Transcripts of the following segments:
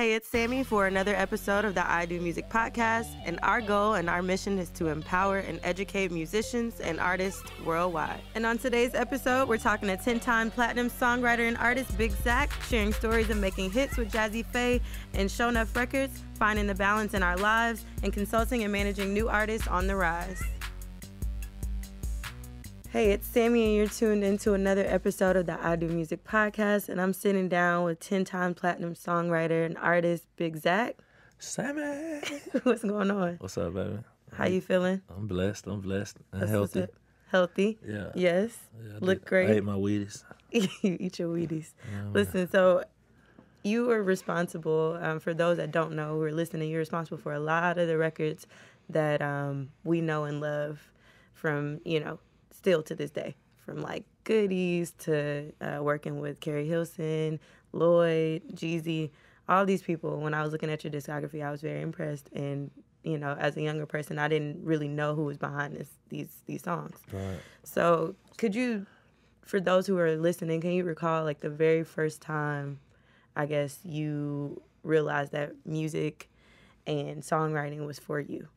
Hey, it's Sammy for another episode of the I Do Music podcast, and our goal and our mission is to empower and educate musicians and artists worldwide. And on today's episode, we're talking to 10-time platinum songwriter and artist Big Zak, sharing stories of making hits with Jazzy and Show Enough Records, finding the balance in our lives, and consulting and managing new artists on the rise. Hey, it's Sammy, and you're tuned into another episode of the I Do Music podcast, and I'm sitting down with 10-time platinum songwriter and artist Big Zak. Sammy! What's going on? What's up, baby? How you feeling? I'm blessed, and That's healthy. Healthy? Yeah. Yes? Yeah, Look great? I ate my Wheaties. You eat your Wheaties. Yeah, Listen, so you were responsible, for those that don't know who are listening, you're responsible for a lot of the records that we know and love from, still to this day, from like Goodies to working with Carrie Hilson, Lloyd, Jazzy, all these people. When I was looking at your discography, I was very impressed. And, as a younger person, I didn't really know who was behind these songs. Right. So could you, for those who are listening, can you recall like the very first time, I guess, you realized that music and songwriting was for you?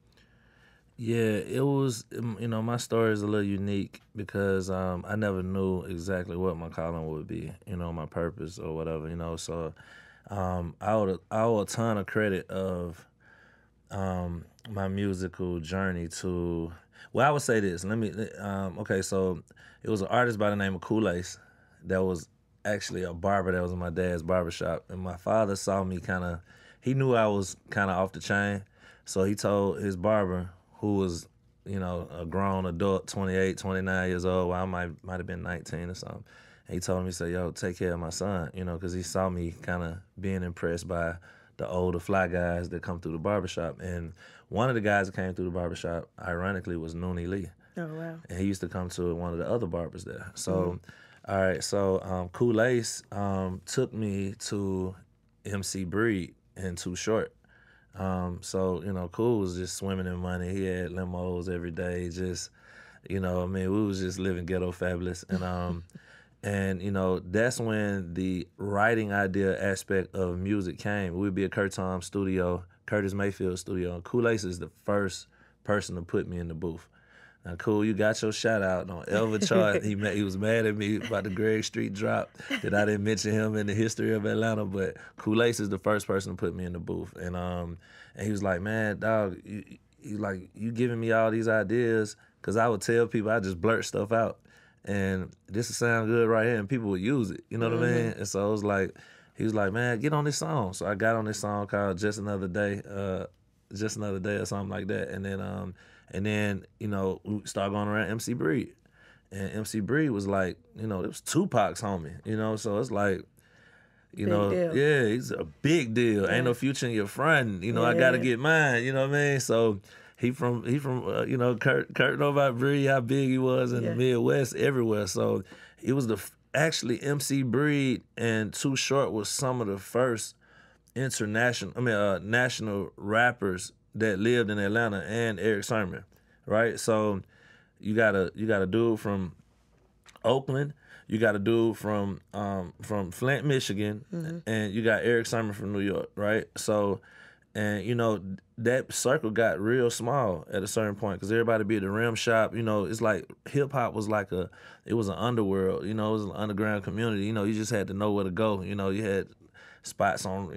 Yeah, it was, my story is a little unique because I never knew exactly what my calling would be, my purpose or whatever, So I owe a ton of credit of my musical journey to, well, I would say this. Okay, so it was an artist by the name of Kool-Ace that was actually a barber that was in my dad's barbershop. And my father saw me he knew I was kind of off the chain. So he told his barber, who was, a grown adult, 28, 29 years old. Well, I might have been 19 or something. And he told me, he said, yo, take care of my son, because he saw me kind of being impressed by the older fly guys that come through the barbershop. And one of the guys that came through the barbershop, ironically, was Noonie Lee. Oh, wow. And he used to come to one of the other barbers there. So, all right, so Kool-Ace took me to MC Breed in Too Short. Cool was just swimming in money. He had limos every day, we was just living ghetto fabulous. And, that's when the writing idea aspect of music came. We'd be at Curtis Mayfield studio, and Kool-Ace is the first person to put me in the booth. Now, Cool, you got your shout out. Don't ever chart. He was mad at me about the Greg Street drop that I didn't mention him in the history of Atlanta, but Kool-Ace is the first person to put me in the booth. And he was like, man, dog, you giving me all these ideas, because I would tell people, I just blurt stuff out. And this will sound good right here, and people would use it. You know what I mean? And so it was like, he was like, man, get on this song. So I got on this song called Just Another Day or something like that. And then, we started going around MC Breed. And MC Breed was like, it was Tupac's homie, so it's like, big deal. Yeah, he's a big deal. Yeah. Ain't no future in your front. I got to get mine, you know what I mean? So he from Kurt know about Breed, how big he was in the Midwest, everywhere. So it was actually MC Breed and Too Short was some of the first national rappers that lived in Atlanta, and Eric Sermon, right? So you got a dude from Oakland, you got a dude from Flint, Michigan, and you got Eric Sermon from New York, right? So, and that circle got real small at a certain point because everybody be at the rim shop. It's like hip hop was it was an underworld. It was an underground community. You just had to know where to go. You had spots on,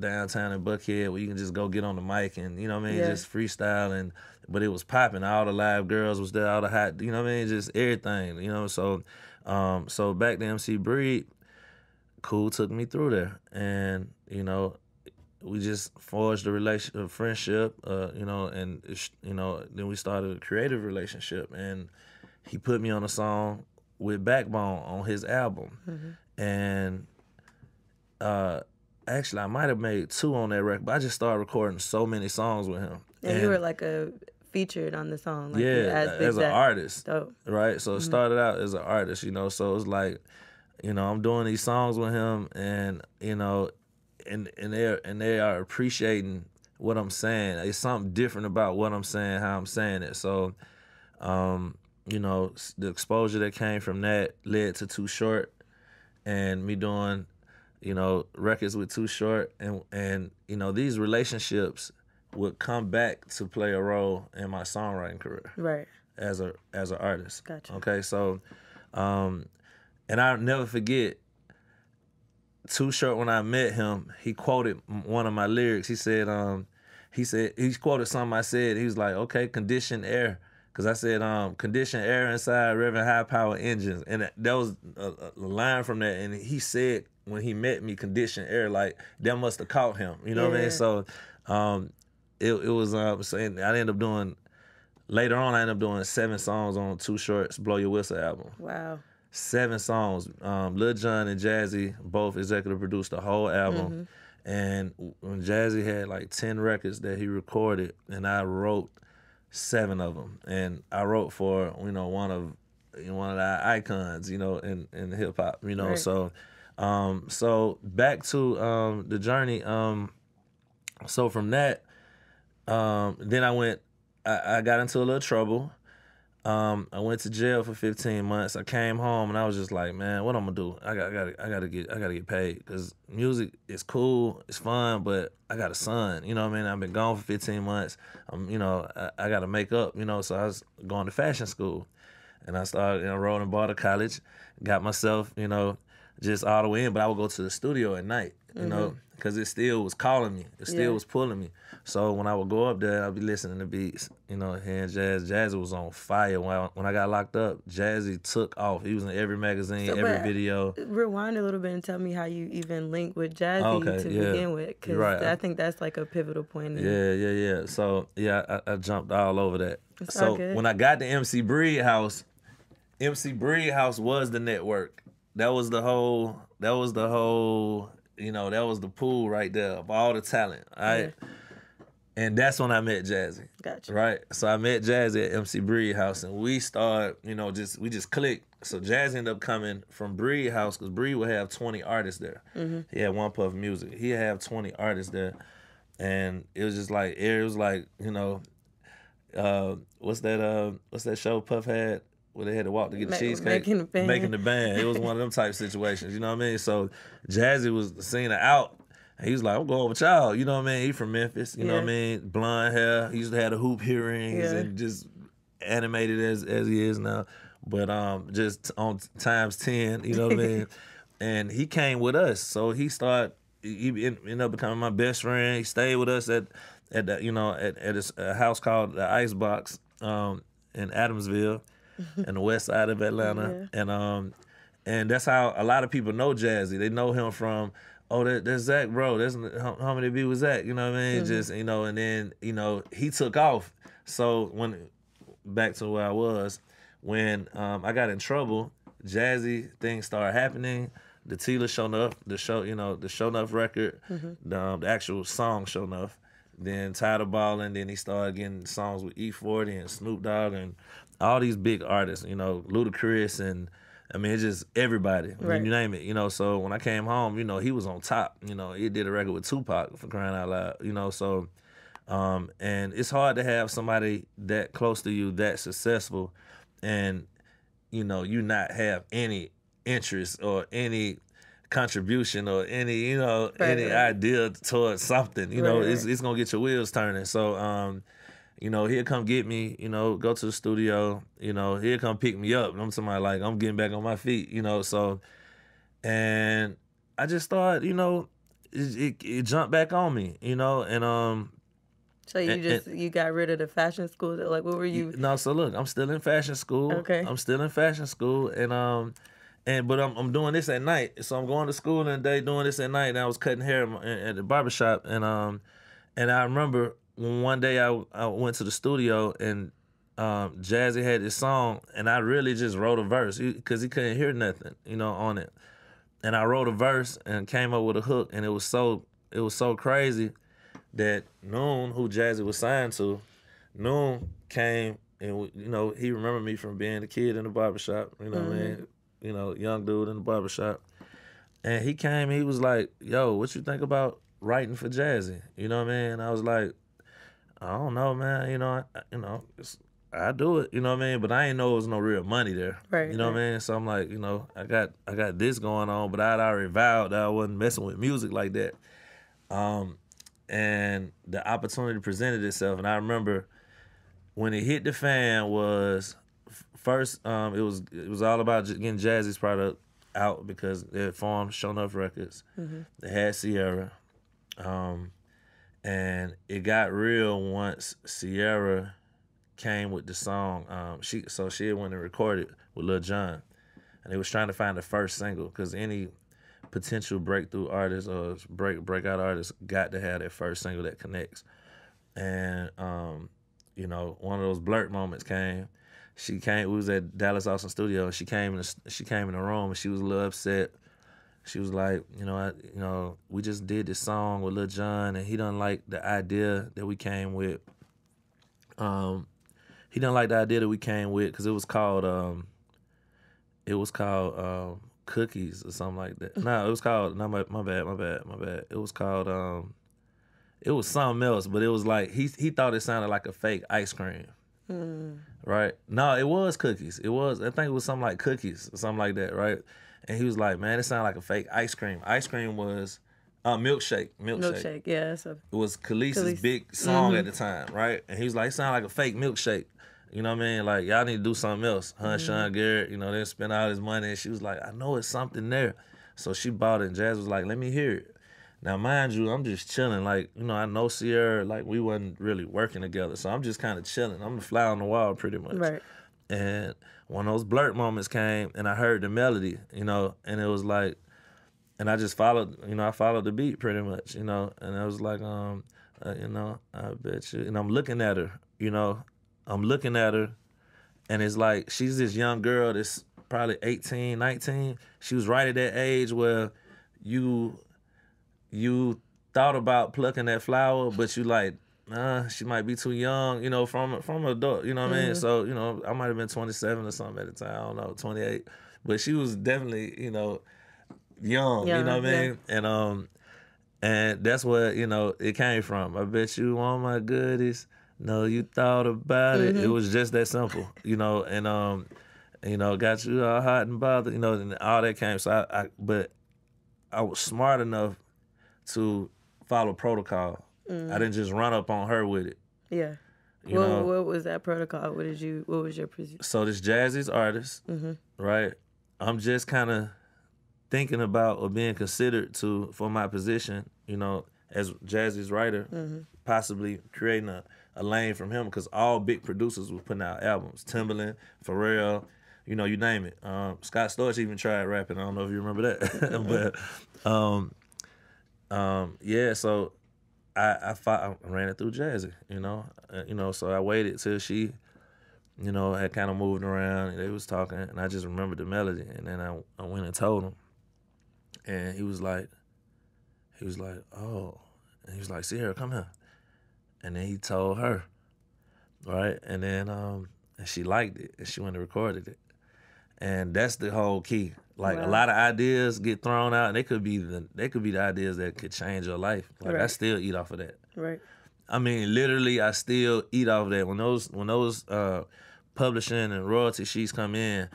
downtown in Buckhead where you can just go get on the mic and, just freestyle. But it was popping. All the live girls was there, all the hot, just everything, So back to MC Breed, Cool took me through there. And, we just forged a friendship, and, then we started a creative relationship. And he put me on a song with Backbone on his album. And actually, I might have made 2 on that record, but I just started recording so many songs with him. And you were like featured on the song. Like as an artist. Dope. Right? So it started out as an artist, so it's like, I'm doing these songs with him and, and they are appreciating what I'm saying. It's something different about what I'm saying, how I'm saying it. So, the exposure that came from that led to Too Short and me doing you know, records with Too Short, and you know, these relationships would come back to play a role in my songwriting career. Right. As an artist. Gotcha. Okay, so and I'll never forget Too Short, when I met him, he quoted one of my lyrics. He he quoted something I said. He was like, okay, conditioned air. Because I said, conditioned air inside revving high power engines. And that was a line from that. And he said, when he met me, conditioned air, like, that must have caught him. You know what I mean? So it was, saying I ended up doing, later on, I ended up doing 7 songs on Too Short's Blow Your Whistle album. Wow. 7 songs. Lil Jon and Jazzy both executive produced the whole album. And when Jazzy had like 10 records that he recorded, and I wrote 7 of them. And I wrote for, you know, one of the icons, you know, in hip hop, you know. Right. So back to the journey. So from that, then I got into a little trouble. I went to jail for 15 months. I came home and I was just like, man, what I'm gonna do? I gotta get paid, because music is cool, it's fun, but I got a son. You know what I mean? I've been gone for 15 months. You know, I gotta make up. You know, so I was going to fashion school, and I started, you know, enrolled in Barter College, got myself, you know, just all the way in. But I would go to the studio at night, you know, because it still was calling me. It still was pulling me. So when I would go up there, I'd be listening to beats, you know, hearing jazz. Jazzy was on fire. When I got locked up, Jazzy took off. He was in every magazine, every video. Rewind a little bit and tell me how you even linked with Jazzy to begin with, because I think that's like a pivotal point. Yeah. So, I jumped all over that. So when I got to MC Breed House was the network. That was the whole, you know, that was the pool right there of all the talent, all right? Yeah. And that's when I met Jazzy. Gotcha. Right? So I met Jazzy at MC Breed House, and we started, you know, we just clicked. So Jazzy ended up coming from Breed House, because Breed would have 20 artists there. He had One Puff Music. He'd have 20 artists there. And it was just like, you know, what's that show Puff had where they had to walk to get the cheesecake? Making the band. It was one of them type situations, you know what I mean? So Jazzy was seeing it out. He was like, I'm going with y'all. You know what I mean? He from Memphis. You know what I mean? Blonde hair. He used to have the hoop earrings and just animated as he is now. But just on times 10, you know what I mean? And he came with us. So he ended up becoming my best friend. He stayed with us at a house called the Icebox in Adamsville in the west side of Atlanta. And that's how a lot of people know Jazzy. They know him from, oh, that's Zak, bro. That's how many be with Zak, you know what I mean? Just, you know, and then, you know, he took off. So back to where I was, when I got in trouble, Jazzy things started happening. The Tila Show Enough, the Show Enough record, the actual song Show Enough. Then Tired of Ballin', then he started getting songs with E40 and Snoop Dogg and all these big artists, you know, Ludacris, and I mean, it's just everybody, you name it, you know. So when I came home, you know, he was on top. You know, he did a record with Tupac, for crying out loud, you know. So, and it's hard to have somebody that close to you, that successful, and, you know, you not have any interest or any contribution or any, you know, any idea towards something. You know, it's gonna get your wheels turning. So, you know, he'll come get me, you know, go to the studio, you know, he'll come pick me up. And I'm somebody like, I'm getting back on my feet, you know, so, and I just started, you know, it jumped back on me, you know, and so you got rid of the fashion school? Like, what were you? No, so look, I'm still in fashion school. Okay. I'm still in fashion school, but I'm doing this at night. So I'm going to school in the day, doing this at night, and I was cutting hair at the barbershop, and I remember one day I went to the studio, and Jazzy had this song, and I really just wrote a verse because he couldn't hear nothing, you know, on it. And I wrote a verse and came up with a hook, and it was so crazy that Noon, who Jazzy was signed to, Noon came, and, you know, he remembered me from being a kid in the barbershop, you know what I mean? You know, young dude in the barbershop. And he came, he was like, yo, what you think about writing for Jazzy? You know what I mean? And I was like, I don't know, man. You know, I do it, you know what I mean? But I ain't know it was no real money there. Right, You know what I mean? So I'm like, I got this going on, but I'd already vowed that I wasn't messing with music like that. And the opportunity presented itself, and I remember when it hit the fan was first. It was all about getting Jazzy's product out because they had formed Show Enough Records. They had Sierra, and it got real once Sierra came with the song. She had went and recorded with Lil Jon, and they was trying to find the first single because any potential breakthrough artist or breakout artist got to have that first single that connects. And one of those blurt moments came. She came. We was at Dallas Austin Studio, and she came in the room, and she was a little upset. She was like, we just did this song with Lil Jon, and he doesn't like the idea that we came with. He didn't like the idea that we came with because it was called Cookies or something like that. No, it was called. No, my bad. It was called. It was something else, but it was like he thought it sounded like a fake ice cream. Right? No, it was Cookies. It was. I think it was something like Cookies or something like that. Right? And he was like, man, it sounded like a fake ice cream. Ice cream was milkshake. Milkshake, yeah. It was Khaleesi's big song at the time, right? And he was like, it sounded like a fake milkshake. You know what I mean? Like, y'all need to do something else. Sean Garrett, they spent all his money. And she was like, I know it's something there. So she bought it, and Jazz was like, let me hear it. Now, mind you, I'm just chilling. Like, I know Sierra, like, we wasn't really working together. So I'm just kind of chilling. I'm the fly on the wall pretty much. Right. And one of those blurt moments came, and I heard the melody, and it was like, and I just followed, I followed the beat pretty much, and I was like, I bet you, and I'm looking at her, and it's like, she's this young girl that's probably 18, 19. She was right at that age where you thought about plucking that flower, but you like, she might be too young, from an adult, you know what I mean? So, I might have been 27 or something at the time, I don't know, 28. But she was definitely, young, you know what I mean? Yeah. And that's where, it came from. I bet you want my goodies. No, you thought about it. It was just that simple, and got you all hot and bothered, and all that came. So but I was smart enough to follow protocol. I didn't just run up on her with it. Yeah. What was that protocol? What was your position? So this Jazzy's artist, right? I'm just kind of thinking about or being considered for my position, as Jazzy's writer, possibly creating a lane from him, because all big producers were putting out albums. Timbaland, Pharrell, you name it. Scott Storch even tried rapping. I don't know if you remember that. But yeah, so I ran it through Jazzy, so I waited till she, had kind of moved around, and they was talking, and I just remembered the melody, and then I went and told him, and he was like, oh, and he was like, Sierra, come here, and then he told her, right, and then and she liked it, and she went and recorded it, and that's the whole key. Like, wow. A lot of ideas get thrown out, and they could be the ideas that could change your life. Like, right. I still eat off of that. Right. I mean, literally, I still eat off of that. When those publishing and royalty sheets come in,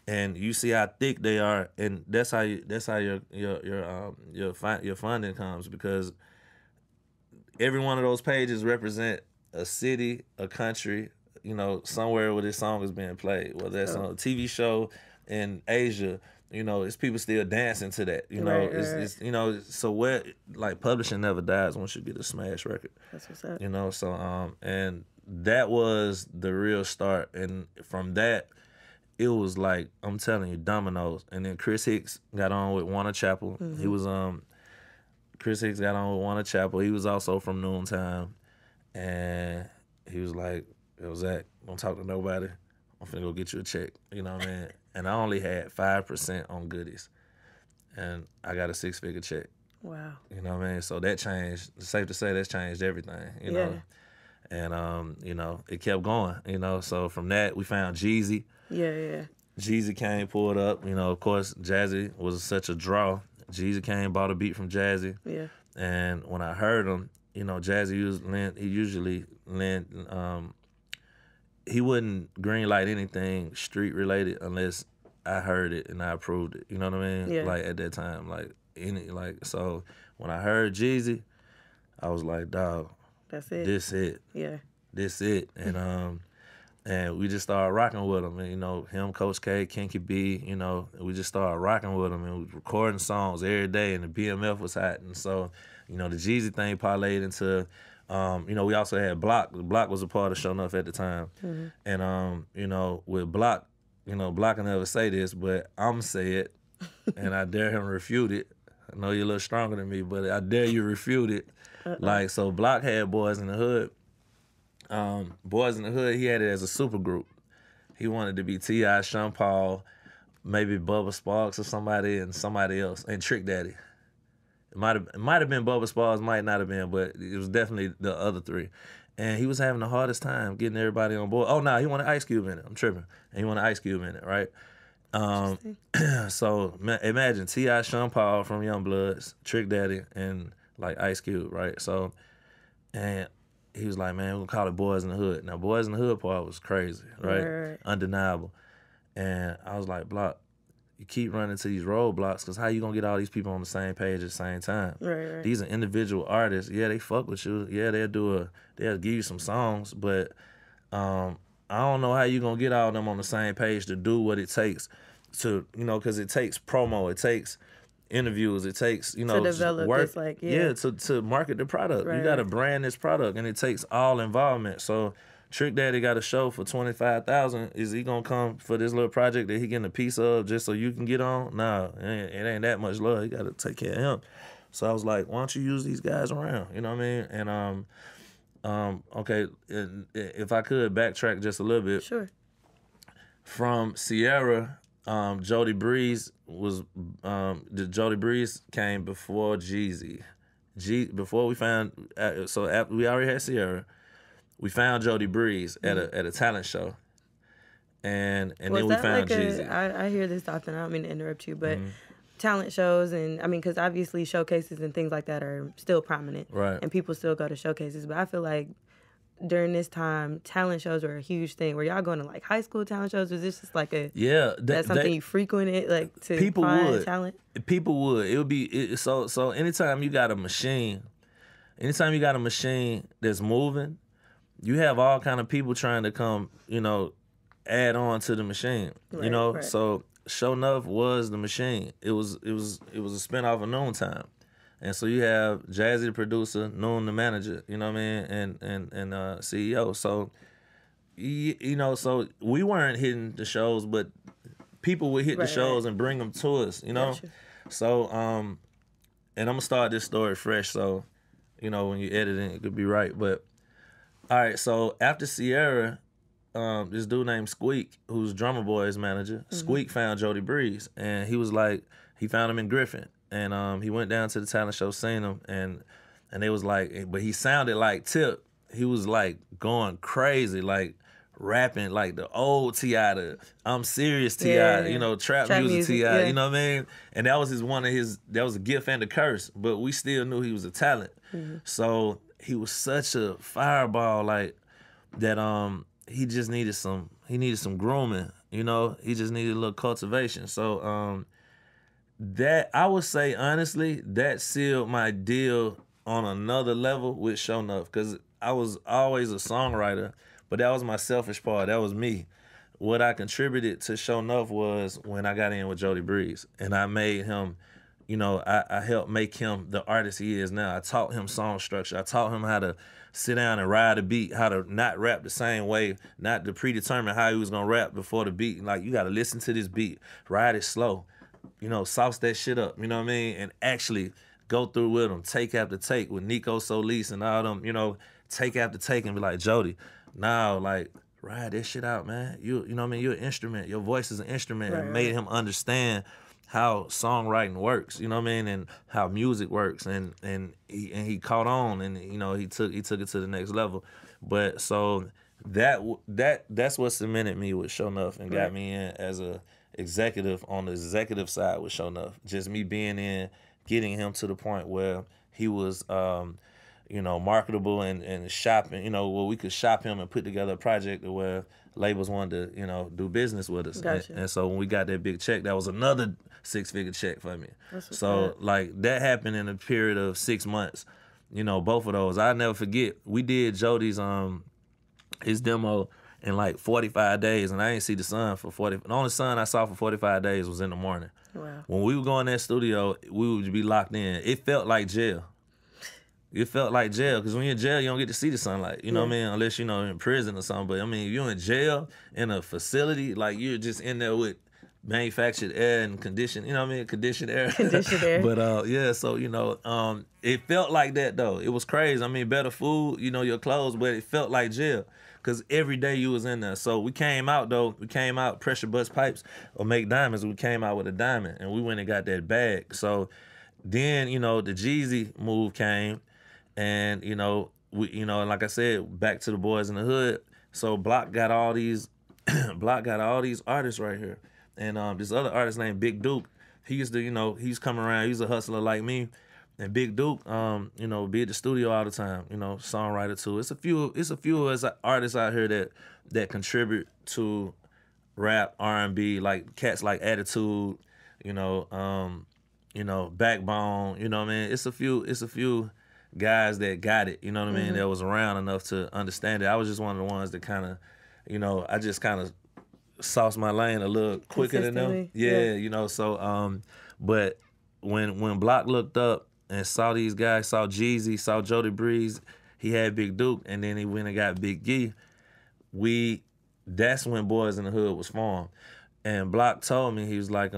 and you see how thick they are, and that's how your funding comes, because every one of those pages represent a city, a country, somewhere where this song is being played, whether that's on a TV show in Asia. It's people still dancing to that. It's so what, like, publishing never dies once you get a smash record. That's what's up. So and that was the real start, and from that, it was like, I'm telling you, dominoes. And then Chris Hicks got on with Warner Chappell. He was Chris Hicks got on with Warner Chappell. He was also from Noontime, and he was like, "Yo, Zach, don't talk to nobody. I'm finna go get you a check." You know what I mean? And I only had 5% on goodies, and I got a 6-figure check. Wow. You know what I mean? So that changed. It's safe to say that's changed everything. You know, and it kept going. So from that, we found Jeezy. Yeah. Jeezy came, pulled up. Of course, Jazzy was such a draw. Jeezy came, bought a beat from Jazzy. Yeah. And when I heard him, Jazzy he usually lend he wouldn't green light anything street related unless I heard it and I approved it. You know what I mean? Yeah. Like at that time, so when I heard Jazzy, I was like, dog, That's it. this it. Yeah. This it. And we just started rocking with him. And, him, Coach K, Kinky B, we just started rocking with him and we was recording songs every day and the BMF was hot. And so, the Jeezy thing parlayed into, we also had Block. Block was a part of Show Enough at the time. Mm-hmm. And, with Block, Block will never say this, but I'm say it and I dare him refute it. I know you're a little stronger than me, but I dare you refute it. Like, so Block had Boys in the Hood. Boys in the Hood, he had it as a super group. He wanted to be T.I., Sean Paul, maybe Bubba Sparks or somebody else, and Trick Daddy. It might have been Bubba Sparks, might not have been, but it was definitely the other three. And he was having the hardest time getting everybody on board. Oh, no, he wanted Ice Cube in it. I'm tripping. And he wanted Ice Cube in it, right? So imagine T.I., Sean Paul from Youngbloods, Trick Daddy, and like Ice Cube, right? So, and he was like, man, we're going to call it Boys in the Hood. Now, Boys in the Hood part was crazy, right? Undeniable. And I was like, Block, you keep running to these roadblocks because how you going to get all these people on the same page at the same time? Right. These are individual artists. Yeah, they fuck with you. Yeah, they'll give you some songs, but I don't know how you going to get all of them on the same page to do what it takes to, because it takes promo, it takes interviews, it takes, to develop work, this, to market the product. Right. You got to brand this product, and it takes all involvement. So Trick Daddy got a show for $25,000. Is he gonna come for this little project that he getting a piece of just so you can get on? Nah, it ain't that much love. You got to take care of him. So I was like, why don't you use these guys around? You know what I mean? And okay, if I could backtrack just a little bit. Sure. From Sierra. Jody Breeze was Jody Breeze came before Jeezy. Before we found after we already had Sierra, we found Jody Breeze at a talent show, and then we found Jeezy. I hear this often. I don't mean to interrupt you, but talent shows and because obviously showcases and things like that are still prominent, right? And people still go to showcases, but I feel like during this time, talent shows were a huge thing. Were y'all going to like high school talent shows? Was this just like that's something you frequented, like to people find would. talent? People would. It would be so. Anytime you got a machine that's moving, you have all kind of people trying to come, add on to the machine. Right, right. So Show Enough was the machine. It was a spinoff of Noontime. And so you have Jazzy the producer, Noon the manager, you know what I mean, and CEO. So, so we weren't hitting the shows, but people would hit the shows and bring them to us, Gotcha. So, and I'm gonna start this story fresh, so, when you edit it, it could be right. But, all right, so after Sierra, this dude named Squeak, who's Drummer Boy's manager, Squeak found Jody Breeze, and he was like, he found him in Griffin. And he went down to the talent show, seen him, and they was like, but he sounded like Tip. He was like going crazy, like rapping like the old T.I., the I'm Serious T.I., trap music T.I., you know what I mean? And that was that was a gift and a curse, but we still knew he was a talent. So he was such a fireball, like that he just needed some grooming, he just needed a little cultivation. So that I would say honestly, that sealed my deal on another level with Show Enough, because I was always a songwriter, but that was my selfish part. That was me. What I contributed to Show Enough was when I got in with Jody Breeze, and I made him, I helped make him the artist he is now. I taught him song structure. I taught him how to sit down and ride a beat, how to not rap the same way, not to predetermine how he was gonna rap before the beat. Like, you gotta listen to this beat, ride it slow. Sauce that shit up, you know what I mean? And actually go through with them, take after take, with Nico Solis and all them, take after take and be like, Jody, now, like, ride that shit out, man. You know what I mean? You're an instrument. Your voice is an instrument. Right, and made him understand how songwriting works, you know what I mean? And how music works. And he caught on, and, he took it to the next level. But so that's what cemented me with Show Enough and got me in as a executive on the executive side with Show Enough. Just me being in, getting him to the point where he was, you know, marketable and shopping, you know, where we could shop him and put together a project where labels wanted to, you know, do business with us. Gotcha. And so when we got that big check, that was another 6-figure check for me. That's what's So up. like that happened in a period of 6 months. You know, both of those. I'll never forget. We did Jody's his demo in like 45 days, and I ain't see the sun for 40. The only sun I saw for 45 days was in the morning. Wow. When we would go in that studio, we would be locked in. It felt like jail. It felt like jail, because when you're in jail, you don't get to see the sunlight. You know what I mean? Unless, you know, in prison or something. But, I mean, if you're in jail, in a facility, like, you're just in there with manufactured air and conditioned, you know what I mean? Conditioned air. Conditioned air. But, yeah, so, you know, it felt like that, though. It was crazy. I mean, better food, you know, your clothes, but it felt like jail, because every day you was in there. So we came out, though. We came out pressure bust pipes or make diamonds. We came out with a diamond, and we went and got that bag. So then, you know, the Jazzy move came. And, you know, like I said, back to the boys in the hood. So Block got all these artists right here. And this other artist named Big Duke, he used to, you know, he's coming around, he's a hustler like me. And Big Duke, you know, be at the studio all the time, you know, songwriter too. It's a few of us artists out here that contribute to rap, R&B, like cats like Attitude, you know, Backbone, you know what I mean? It's a few guys that got it, you know what I mean, that was around enough to understand it. I was just one of the ones that kind of, you know, I just kind of sauced my lane a little quicker than them. Yeah, you know, so, but when Block looked up and saw these guys, saw Jeezy, saw Jody Breeze, he had Big Duke, and then he went and got Big Gee, that's when Boys in the Hood was formed. And Block told me, he was like,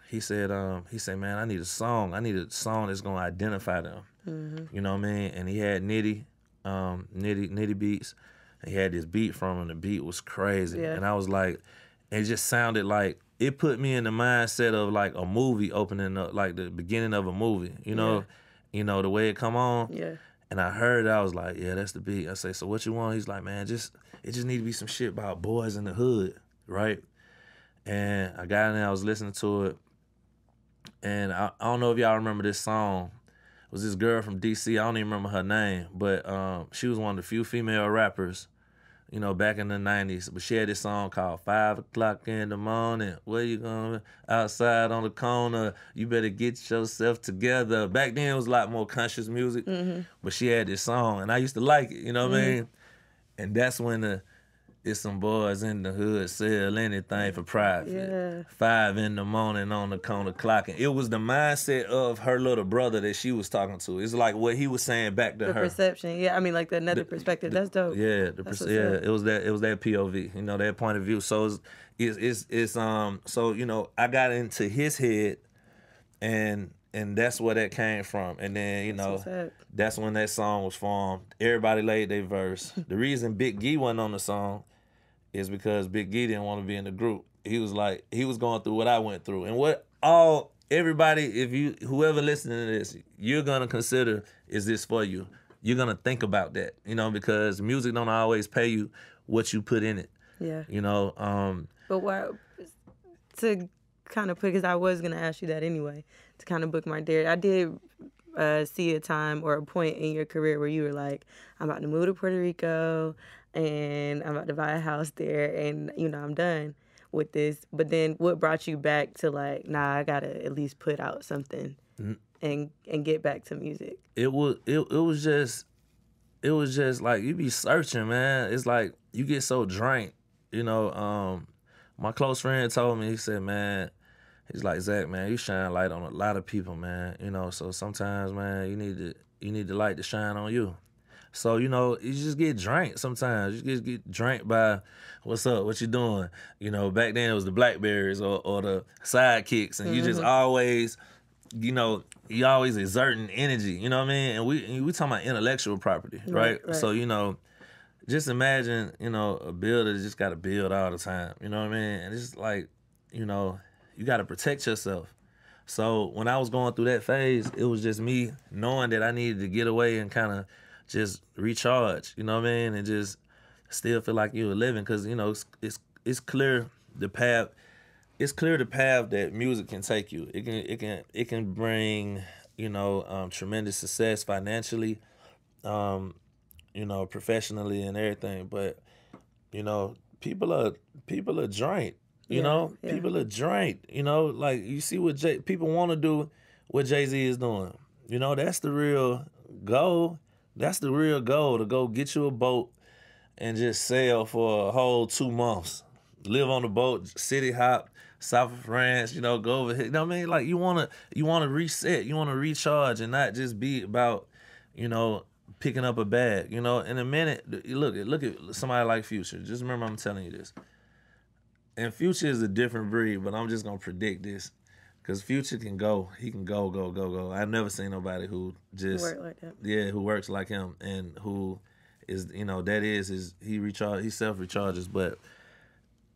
he said, man, I need a song that's gonna identify them. You know what I mean? And he had Nitty beats. And he had this beat from him. The beat was crazy. And I was like, it just sounded like, it put me in the mindset of like a movie opening up, like the beginning of a movie. You know, the way it come on. Yeah. And I heard it, I was like, yeah, that's the beat. I say, so what you want? He's like, man, it just need to be some shit about boys in the hood, right? And I got in there, I was listening to it. And I don't know if y'all remember this song. It was this girl from D.C., I don't even remember her name, but she was one of the few female rappers, you know, back in the 90s. But she had this song called 5 o'clock in the morning, where you going? Outside on the corner, you better get yourself together. Back then it was a lot more conscious music, but she had this song, and I used to like it, you know what I mean? And that's when it's some boys in the hood sell anything for profit. Yeah. 5 in the morning on the corner clocking. It was the mindset of her little brother that she was talking to. It's like what he was saying back to her. The perception, yeah. I mean, like another perspective. That's dope. Yeah, it was that POV. You know, that point of view. So it's so you know, I got into his head, and that's where that came from. And then, you know, that's when that song was formed. Everybody laid their verse. The reason Big Gee wasn't on the song is because Big Gee didn't want to be in the group. He was going through what I went through. And everybody, whoever listening to this, you're going to consider, is this for you? You're going to think about that, you know, because music don't always pay you what you put in it. Yeah. You know. But to kind of put, because I was going to ask you that anyway, to kind of bookmark there, I did see a time or a point in your career where you were like, I'm about to move to Puerto Rico, and I'm about to buy a house there, and, you know, I'm done with this. But then what brought you back to like, nah, I gotta at least put out something and get back to music? It was just like, you be searching, man. It's like you get so drained, you know. My close friend told me, he said, man, he's like, Zach, man, you shine light on a lot of people, man. You know, so sometimes, man, you need the light to shine on you. So, you know, you just get drank sometimes. You just get drank by, what's up, what you doing? You know, back then it was the Blackberries or the Sidekicks, and you just always, you know, you always exerting energy, you know what I mean? And we talking about intellectual property, right? So, you know, just imagine, you know, a builder just got to build all the time, you know what I mean? And it's just like, you know, you got to protect yourself. So when I was going through that phase, it was just me knowing that I needed to get away and kind of just recharge, you know what I mean, and just still feel like you were living, because, you know, it's clear the path. It's clear the path that music can take you. It can bring, you know, tremendous success financially, you know, professionally and everything. But you know, people are drained. You Yeah, know, yeah. people are drained. You know, like you see what people want to do, what Jay-Z is doing. You know, that's the real goal. That's the real goal, to go get you a boat and just sail for a whole 2 months. Live on the boat, city hop, south of France, you know, go over here. You know what I mean? Like you wanna reset, you wanna recharge and not just be about, you know, picking up a bag. You know, in a minute, look at somebody like Future. Just remember I'm telling you this. And Future is a different breed, but I'm just gonna predict this. Cause Future can go. He can go. I've never seen nobody who just Work like that. yeah, who works like him and who is, you know, that is he self recharges. But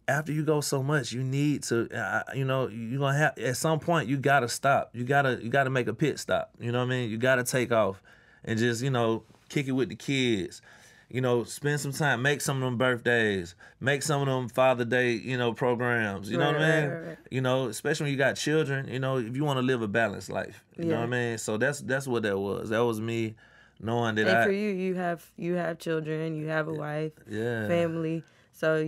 after you go so much, you need to, you know, you're gonna have at some point you gotta stop. You gotta make a pit stop. You know what I mean? You gotta take off and just, you know, kick it with the kids. You know, spend some time, make some of them birthdays, make some of them Father Day, you know, programs. You know what I mean? Right. You know, especially when you got children. You know, if you want to live a balanced life. You know what I mean? So that's what that was. That was me knowing that And for you, you have children, you have a wife, yeah. family. So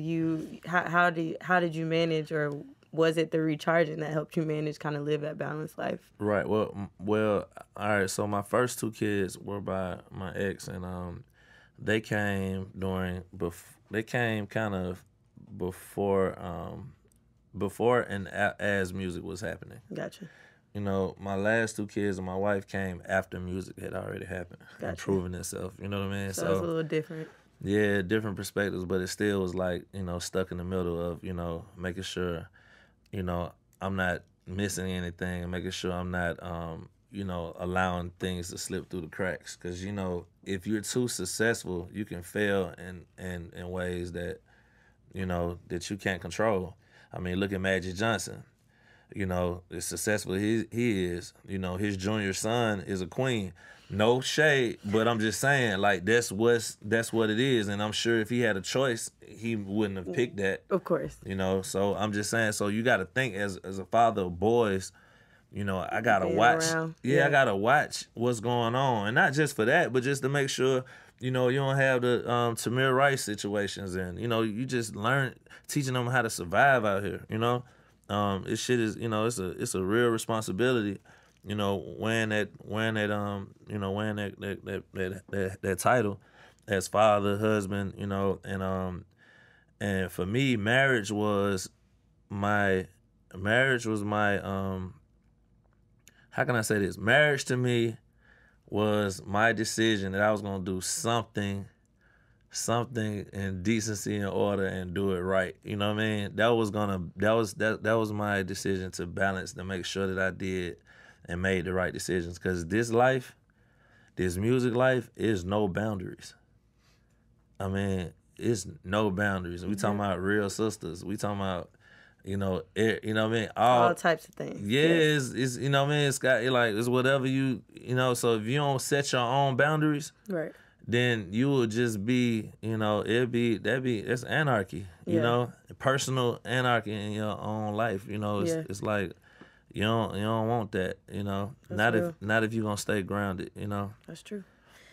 how did you manage, or was it the recharging that helped you manage kind of live that balanced life? Right. Well. All right. So my first two kids were by my ex, and they came they came kind of before and as music was happening. Gotcha. You know, my last two kids and my wife came after music had already happened and Gotcha. proven itself. You know what I mean? So it's a little different. Yeah, different perspectives, but it still was like, you know, stuck in the middle of, you know, making sure, you know, I'm not missing anything and making sure I'm not, you know, allowing things to slip through the cracks. Because, you know, if you're too successful, you can fail in ways that, you know, that you can't control. I mean, look at Magic Johnson. You know, as successful he is, you know, his junior son is a queen. No shade, but I'm just saying, like, that's what it is. And I'm sure if he had a choice, he wouldn't have picked that. Of course. You know, so I'm just saying, so you got to think as a father of boys, you know, I got to watch. I got to watch what's going on. And not just for that, but just to make sure, you know, you don't have the Tamir Rice situations. And, you know, you just teaching them how to survive out here, you know. This shit is, you know, it's a real responsibility, you know, wearing that title as father, husband, you know, and for me, marriage was my how can I say this? Marriage to me was my decision that I was gonna do something in decency and order and do it right. You know what I mean? That was my decision to balance, to make sure that I did and made the right decisions. Because this music life, is no boundaries. I mean, it's no boundaries. We talking about real sisters. We talking about, you know what I mean? All types of things. Yeah, it's you know what I mean? It's got it's whatever you know. So if you don't set your own boundaries, right, then you will just be, you know, it's anarchy, you know, personal anarchy in your own life. You know, it's like you don't want that, you know. That's not if you're gonna stay grounded, you know. That's true.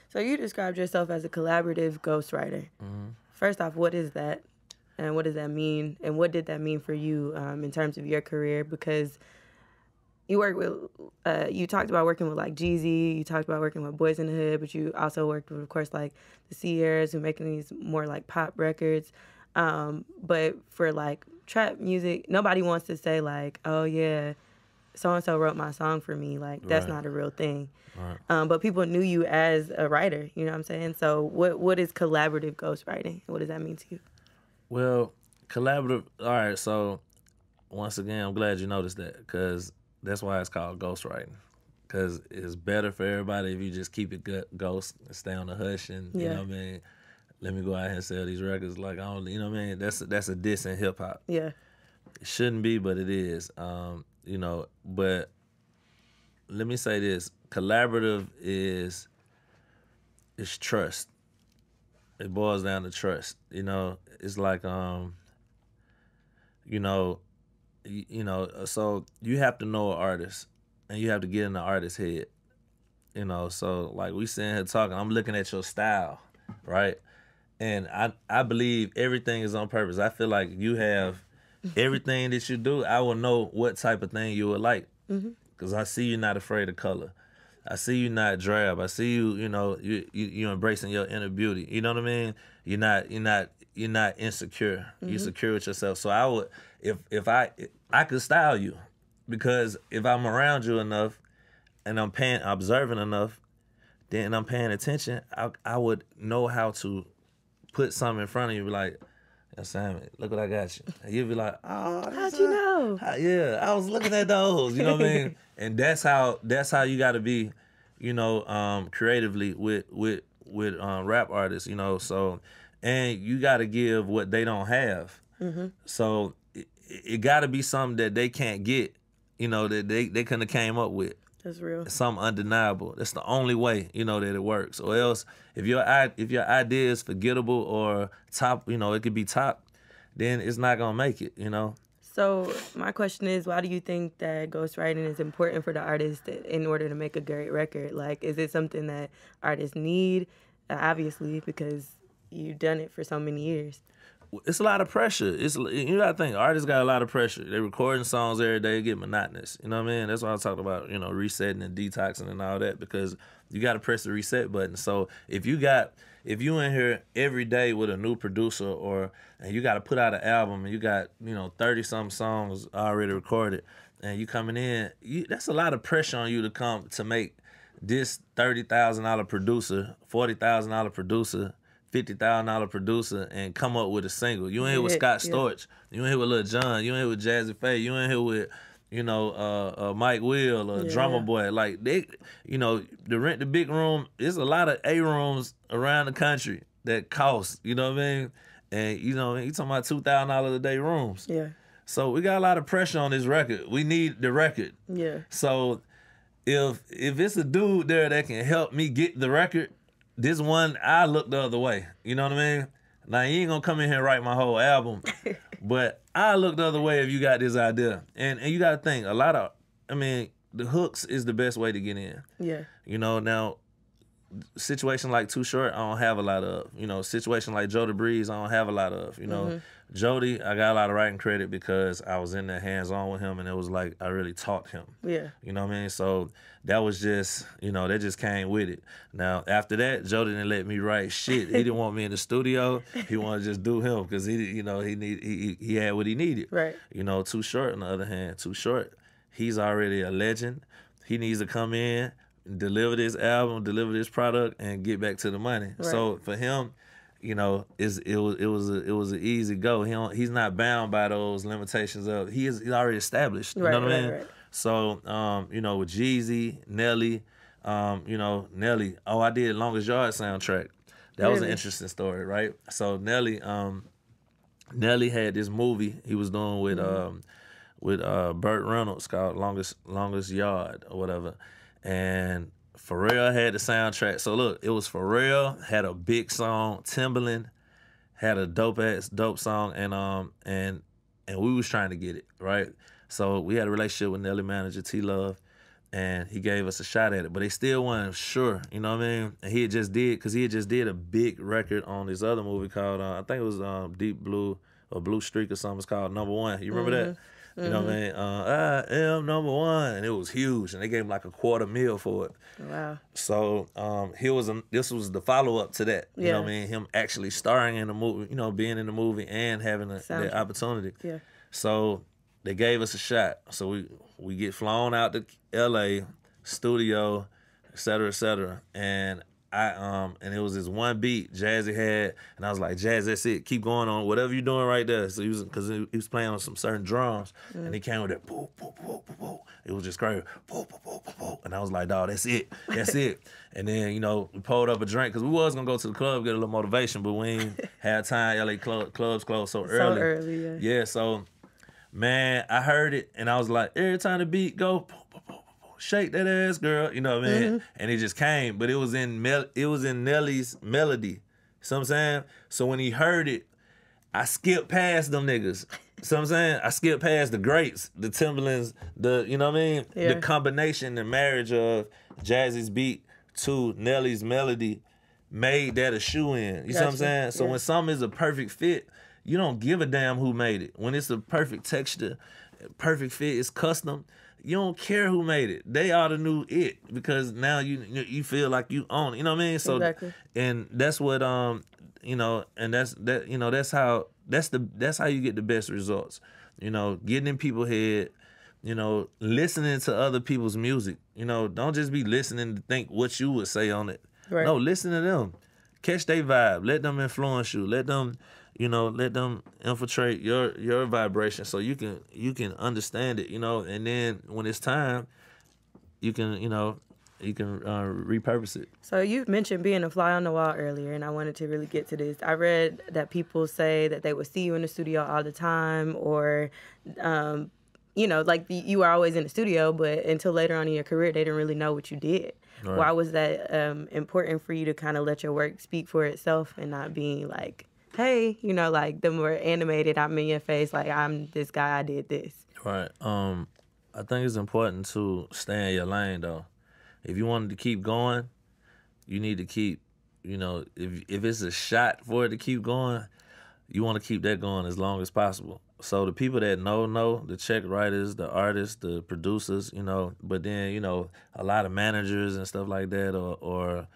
So you described yourself as a collaborative ghostwriter. Mm-hmm. First off, what is that? And what does that mean? And what did that mean for you in terms of your career? Because you work with, you talked about working with like Jazzy, you talked about working with Boys in the Hood, but you also worked with, of course, like the Sierras, who making these more like pop records. But for like trap music, nobody wants to say like, oh yeah, so-and-so wrote my song for me. Like, that's not a real thing. Right. But people knew you as a writer, you know what I'm saying? So what is collaborative ghostwriting? What does that mean to you? Well, collaborative, all right, so once again, I'm glad you noticed that, because that's why it's called ghostwriting. Because it's better for everybody if you just keep it ghost and stay on the hush and, you know what I mean, let me go out here and sell these records. Like, I don't, you know what I mean? That's a diss in hip-hop. Yeah. It shouldn't be, but it is. You know, but let me say this. Collaborative is trust. It boils down to trust. You know, it's like, so you have to know an artist and you have to get in the artist's head. You know, so like we sitting here talking, I'm looking at your style, right? And I believe everything is on purpose. I feel like you have everything that you do. I will know what type of thing you would like, because I see you're not afraid of color. I see you not drab. I see you. You know, you embracing your inner beauty. You know what I mean? You're not insecure. You're secure with yourself. So I would, if I could style you, because if I'm around you enough and I'm observing enough, then I'm paying attention, I would know how to put something in front of you, be like, Sammy, look what I got you. And you'd be like, oh, How'd you know? Yeah, I was looking at those. You know what I mean? And that's how you got to be, you know, creatively with rap artists. You know, so, and you got to give what they don't have. So it got to be something that they can't get. You know, that they couldn't have came up with. That's real. Something undeniable. That's the only way, you know, that it works. Or else, if your idea is forgettable or top, you know, it could be top, then it's not gonna make it, you know. So my question is, why do you think that ghostwriting is important for the artist in order to make a great record? Like, is it something that artists need? Obviously, because you've done it for so many years. It's a lot of pressure. You gotta think, artists got a lot of pressure. They recording songs every day, it get monotonous. You know what I mean? That's why I talked about, you know, resetting and detoxing and all that, because you gotta press the reset button. So if you in here every day with a new producer, and you gotta put out an album and you got, you know, 30-something songs already recorded, and you coming in, that's a lot of pressure on you to come to make this $30,000 producer, $40,000 producer, $50,000 producer, and come up with a single. You ain't here with Scott Storch. You ain't here with Lil Jon. You ain't here with Jazzy Faye. You ain't here with, you know, Mike Will or Drummer Boy. Like, they, you know, to rent the big room, there's a lot of A rooms around the country that cost, you know what I mean? And, you know, you talking about $2,000 a day rooms. Yeah. So we got a lot of pressure on this record. We need the record. Yeah. So if it's a dude there that can help me get the record, this one, I look the other way. You know what I mean? Now, you ain't gonna come in here and write my whole album, but I look the other way if you got this idea. And you gotta think, the hooks is the best way to get in. Yeah. You know, now, situation like Too Short, I don't have a lot of. You know, situation like Jody Breeze, I don't have a lot of. You know, Jody, I got a lot of writing credit because I was in there hands-on with him, and it was like I really taught him. Yeah. You know what I mean? So that was just, you know, that just came with it. Now, after that, Jody didn't let me write shit. He didn't want me in the studio. He wanted to just do him because he had what he needed. Right. You know, Too Short, on the other hand, Too Short, he's already a legend. He needs to come in, deliver this album, deliver this product, and get back to the money. Right. So for him, you know, it was an easy go. He's not bound by those limitations of he's already established. You know what I mean? Right. So you know, with Jeezy, Nelly, you know, Nelly. Oh, I did Longest Yard soundtrack. That was an interesting story, right? So Nelly had this movie he was doing with Burt Reynolds called Longest Yard or whatever, and Pharrell had the soundtrack. So look, it was Pharrell had a big song, Timbaland had a dope song, and we was trying to get it right. So we had a relationship with Nelly manager T Love, and he gave us a shot at it, but they still weren't sure, you know what I mean? And he had just did a big record on this other movie called I think it was Deep Blue or Blue Streak or something. It's called Number One. You remember that? You know what I mean? I am number one. And it was huge. And they gave him like $250,000 for it. Wow. So this was the follow-up to that. You know what I mean? Him actually starring in the movie, you know, being in the movie and having that opportunity. Yeah. So they gave us a shot. So we get flown out to L.A., studio, et cetera, et cetera. And and it was this one beat Jazzy had, and I was like, Jazz, that's it. Keep going on whatever you're doing right there. So he was playing on some certain drums, and he came with that boo, boo, boo, boo, boo. It was just crazy, boo, boo, boo, boo, boo. And I was like, dawg, that's it. And then, you know, we pulled up a drink, because we was going to go to the club, get a little motivation, but we ain't had time. LA clubs closed so early. So early, yeah. Yeah, so, man, I heard it, and I was like, every time the beat go, boo, boo, boo, shake that ass, girl. You know what I mean? And it just came, but it was in Nelly's melody. You know what I'm saying? So when he heard it, I skipped past them niggas. See what I'm saying? I skipped past the greats, the Timberlands, you know what I mean? Yeah. The combination, the marriage of Jazzy's beat to Nelly's melody made that a shoe-in. You see what I'm saying? So when something is a perfect fit, you don't give a damn who made it. When it's a perfect texture, perfect fit, it's custom, you don't care who made it. They ought to knew it because now you feel like you own it. You know what I mean? So and that's what you know, and that's how you get the best results. You know, getting in people's head, you know, listening to other people's music. You know, don't just be listening to think what you would say on it. Right. No, listen to them. Catch their vibe. Let them influence you. Let them infiltrate your vibration so you can understand it, you know, and then when it's time, you can repurpose it. So you mentioned being a fly on the wall earlier, and I wanted to really get to this. I read that people say that they would see you in the studio all the time, or, you know, like you were always in the studio, but until later on in your career, they didn't really know what you did. Right. Why was that important for you to kind of let your work speak for itself and not being like, hey, you know, like the more animated, I'm in your face, like I'm this guy, I did this. Right. I think it's important to stay in your lane though. If you wanted to keep going, you need to keep, you know, if it's a shot for it to keep going, you want to keep that going as long as possible. So the people that know, the check writers, the artists, the producers, you know, but then, you know, a lot of managers and stuff like that, or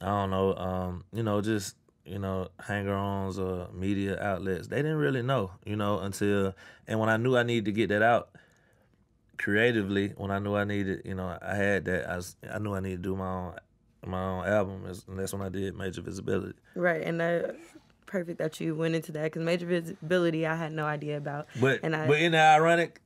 I don't know, you know, just, you know, hanger-ons or media outlets, they didn't really know, you know, and when I knew I needed to get that out creatively, when I knew I needed, you know, I had that, I knew I needed to do my own album, and that's when I did Major Visibility. Right, and perfect that you went into that, because Major Visibility I had no idea about. But isn't that ironic?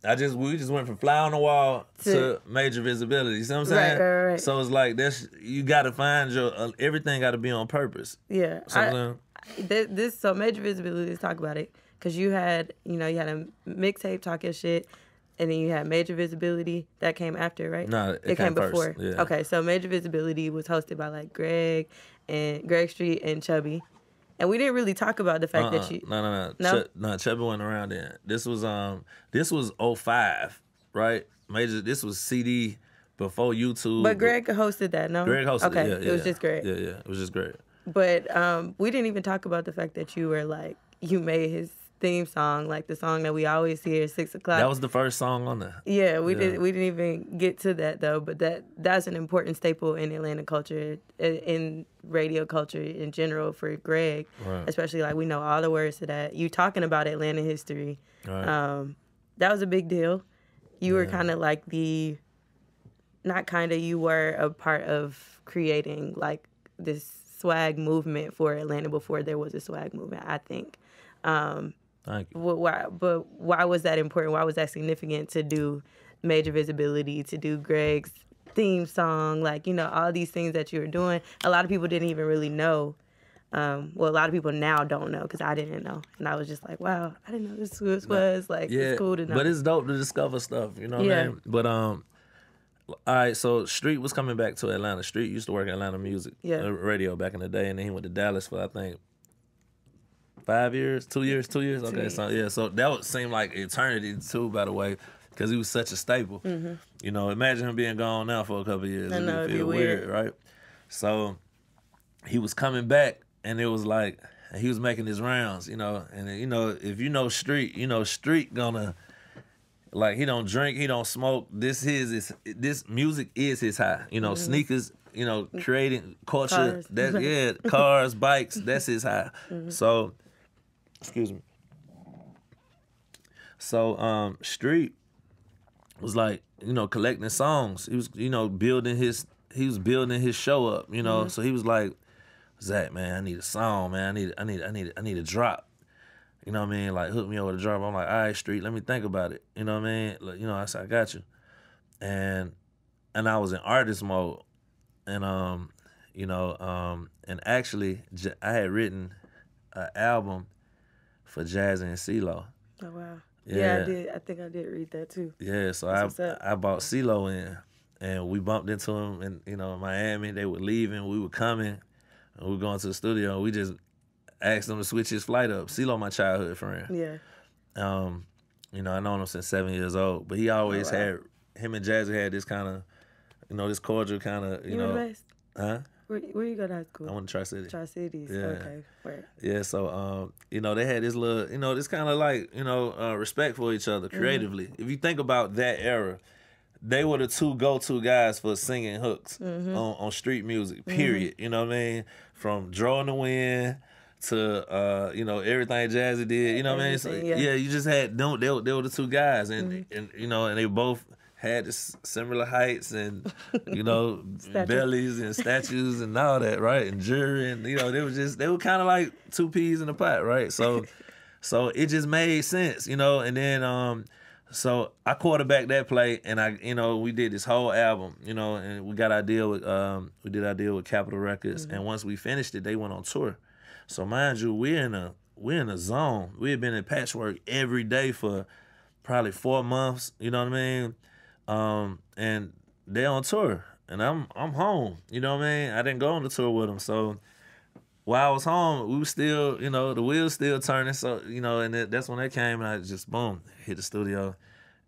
We just went from fly on the wall to Major Visibility. You see what I'm saying? Right. So it's like you got to find everything got to be on purpose. Yeah. So Major Visibility, let's talk about it, because you had a mixtape, Talk Your Shit, and then you had Major Visibility that came after, right? No, it came before. First. Yeah. Okay, so Major Visibility was hosted by like Greg Street and Chubby. And we didn't really talk about the fact that you... No, Chubby wasn't around then. This was 05, right? This was CD before YouTube. But Greg hosted that, no? Greg hosted it, yeah. It was just Greg. Yeah, it was just Greg. But we didn't even talk about the fact that you were like, you made his theme song, like the song that we always hear at 6 o'clock. That was the first song on there. Yeah, we didn't even get to that though, but that's an important staple in Atlanta culture, in radio culture in general for Greg, right. Especially like we know all the words to that. You talking about Atlanta history. Right. That was a big deal. You were kind of like you were a part of creating like this swag movement for Atlanta before there was a swag movement, I think. Thank you. Why was that important? Why was that significant to do Major Visibility, to do Greg's theme song, like, you know, all these things that you were doing? A lot of people didn't even really know. A lot of people now don't know, because I didn't know. And I was just like, wow, I didn't know this was. Like, it's cool to know. But it's dope to discover stuff, you know what I mean? But, all right, so Street was coming back to Atlanta. Street used to work at Atlanta Music Radio back in the day, and then he went to Dallas for, I think, 5 years, 2 years. Okay, so that would seem like eternity too, by the way, because he was such a staple. Mm-hmm. You know, imagine him being gone now for a couple of years. I know, it'd feel weird, right? So he was coming back, and it was like he was making his rounds, you know. And you know, if you know Street, you know Street gonna, like, he don't drink, he don't smoke. This music is his high. You know, sneakers. You know, creating culture. Cars, bikes. That's his high. Mm-hmm. So. Excuse me. So Street was like, you know, collecting songs. He was, you know, building his show up, you know. Mm-hmm. So he was like, Zach, man, I need a song, man. I need a drop. You know what I mean? Like, hook me over the drop. I'm like, all right, Street, let me think about it. You know what I mean? Like, you know, I said, I got you. And I was in artist mode. And you know, and actually I had written an album for Jazzy and CeeLo. Oh, wow. Yeah, I did. I think I did read that, too. Yeah, so I brought CeeLo in, and we bumped into him in Miami. They were leaving. We were coming, and we were going to the studio. And asked him to switch his flight up. CeeLo, my childhood friend. Yeah. You know, I known him since 7 years old, but he always had, him and Jazzy had this kind of, you know, this cordial kind of, you know. Were the best? Huh? Where you go to high school? I went to Tri-City. Tri-Cities. Yeah. Okay. Right. Yeah, so, you know, they had this little, you know, this kind of like, you know, respect for each other creatively. If you think about that era, they were the two go-to guys for singing hooks on street music, period. You know what I mean? From Draw in the Wind to, you know, everything Jazzy did. You know what I mean? So, yeah, you just had, they were the two guys. And, you know, and they both had this similar heights and, you know, bellies and statues and all that, right? And jury. And, you know, they were kind of like two peas in a pot, right? So it just made sense, you know? And then, so I quarterbacked that play, and you know, we did this whole album, you know, and we got our deal with, we did our deal with Capitol Records, and once we finished it, they went on tour. So mind you, we're in a zone. We had been in Patchwerk every day for probably 4 months, you know what I mean? And they're on tour, and I'm home, you know what I mean? I didn't go on the tour with them, so while I was home, we were still, you know, the wheels still turning. So, you know, and that's when they came, and I just, boom, hit the studio.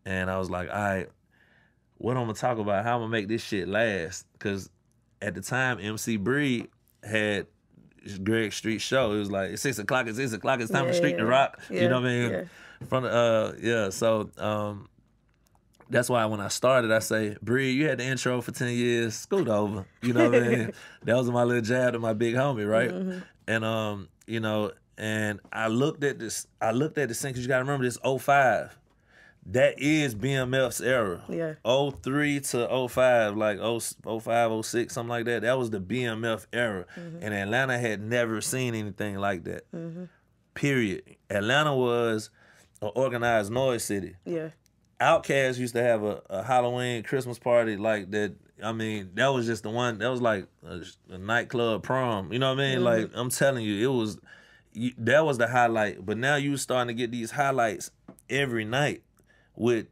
And I was like, all right, what I'm going to talk about, how I'm going to make this shit last. Because at the time, MC Breed had Greg Street show. It was like, it's 6 o'clock, it's time for Street to rock. Yeah, you know what I mean? So that's why when I started, I say, Breed, you had the intro for 10 years, scoot over. You know what I mean? That was my little jab to my big homie, right? And, you know, and I looked at the scene, because you got to remember this 05. That is BMF's era. Yeah. 03 to 05, like 05, 06, something like that. That was the BMF era. And Atlanta had never seen anything like that. Period. Atlanta was an organized noise city. Yeah. Outkast used to have a Halloween Christmas party like that. I mean, that was just the one. That was like a nightclub prom. You know what I mean? Like, I'm telling you, that was the highlight. But now you starting to get these highlights every night with,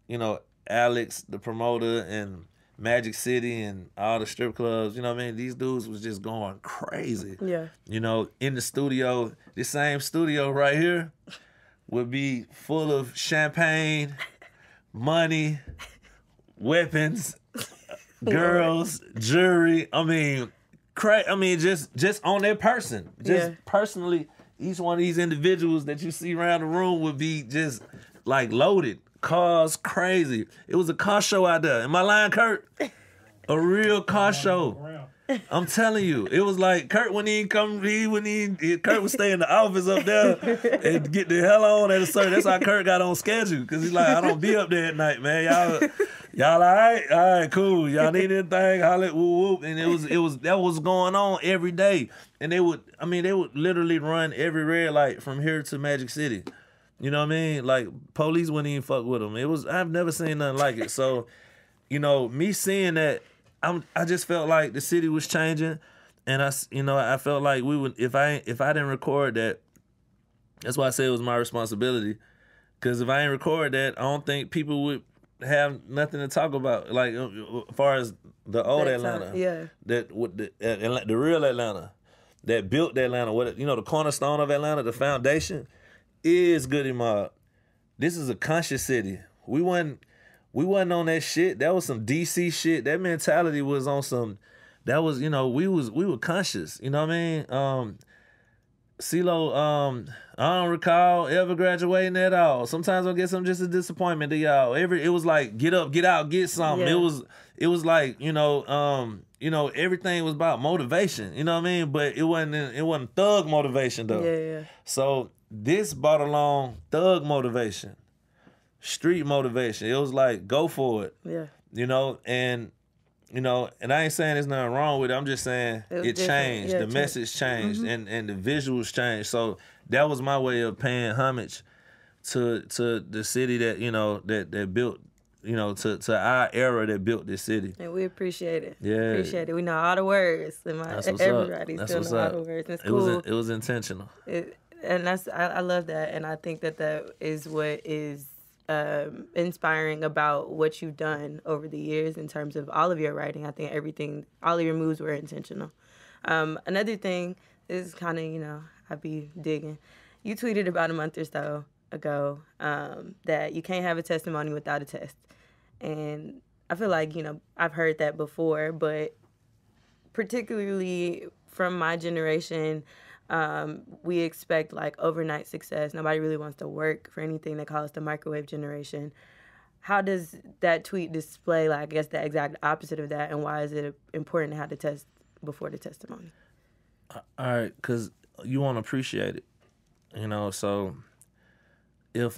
you know, Alex, the promoter, and Magic City and all the strip clubs. You know what I mean? These dudes was just going crazy. Yeah. You know, in the studio, this same studio right here would be full of champagne, money, weapons, girls, jewelry. I mean, just on their person. Just personally, each one of these individuals that you see around the room would be just like loaded. Cars, crazy. It was a car show out there. Am I lying, Kurt? A real car show. I'm telling you, it was like Kurt Kurt would stay in the office up there and get the hell on at a certain. That's how Kurt got on schedule, because he's like, I don't be up there at night, man. Y'all all right, cool. Y'all need anything? Holla, whoop, whoop. And that was going on every day. And they would literally run every red light from here to Magic City. You know what I mean? Like, police wouldn't even fuck with them. I've never seen nothing like it. So, you know, me seeing that, I just felt like the city was changing, and I felt like we would, if I didn't record that, that's why I said it was my responsibility, because if I didn't record that, I don't think people would have nothing to talk about. Like, as far as the old Atlanta, the real Atlanta that built Atlanta, the cornerstone of Atlanta, the foundation is Goody Mob. This is a conscious city. We wasn't on that shit. That was some DC shit. That mentality was on some. That was, we were conscious. You know what I mean? CeeLo, I don't recall ever graduating at all. Sometimes I get some just a disappointment to y'all. It was like, get up, get out, get something. Yeah. It was like, everything was about motivation. You know what I mean? But it wasn't thug motivation though. Yeah. So this brought along thug motivation. Street motivation. It was like, go for it. Yeah. And I ain't saying there's nothing wrong with it. I'm just saying it changed. Yeah, the message changed and the visuals changed. So that was my way of paying homage to the city that, that built, to our era that built this city. And we appreciate it. Yeah. Appreciate it. We know all the words. Everybody still know all the words. It's cool. It was intentional. I love that. And I think that is what is inspiring about what you've done over the years in terms of all of your writing. I think all of your moves were intentional. Another thing it's kind of, I be digging. You tweeted about a month or so ago that you can't have a testimony without a test. And I feel like, I've heard that before, but particularly from my generation, we expect like overnight success. Nobody really wants to work for anything. They call us the microwave generation. How does that tweet display, like, I guess, the exact opposite of that, and why is it important to have the test before the testimony? All right, because you want to appreciate it, so if,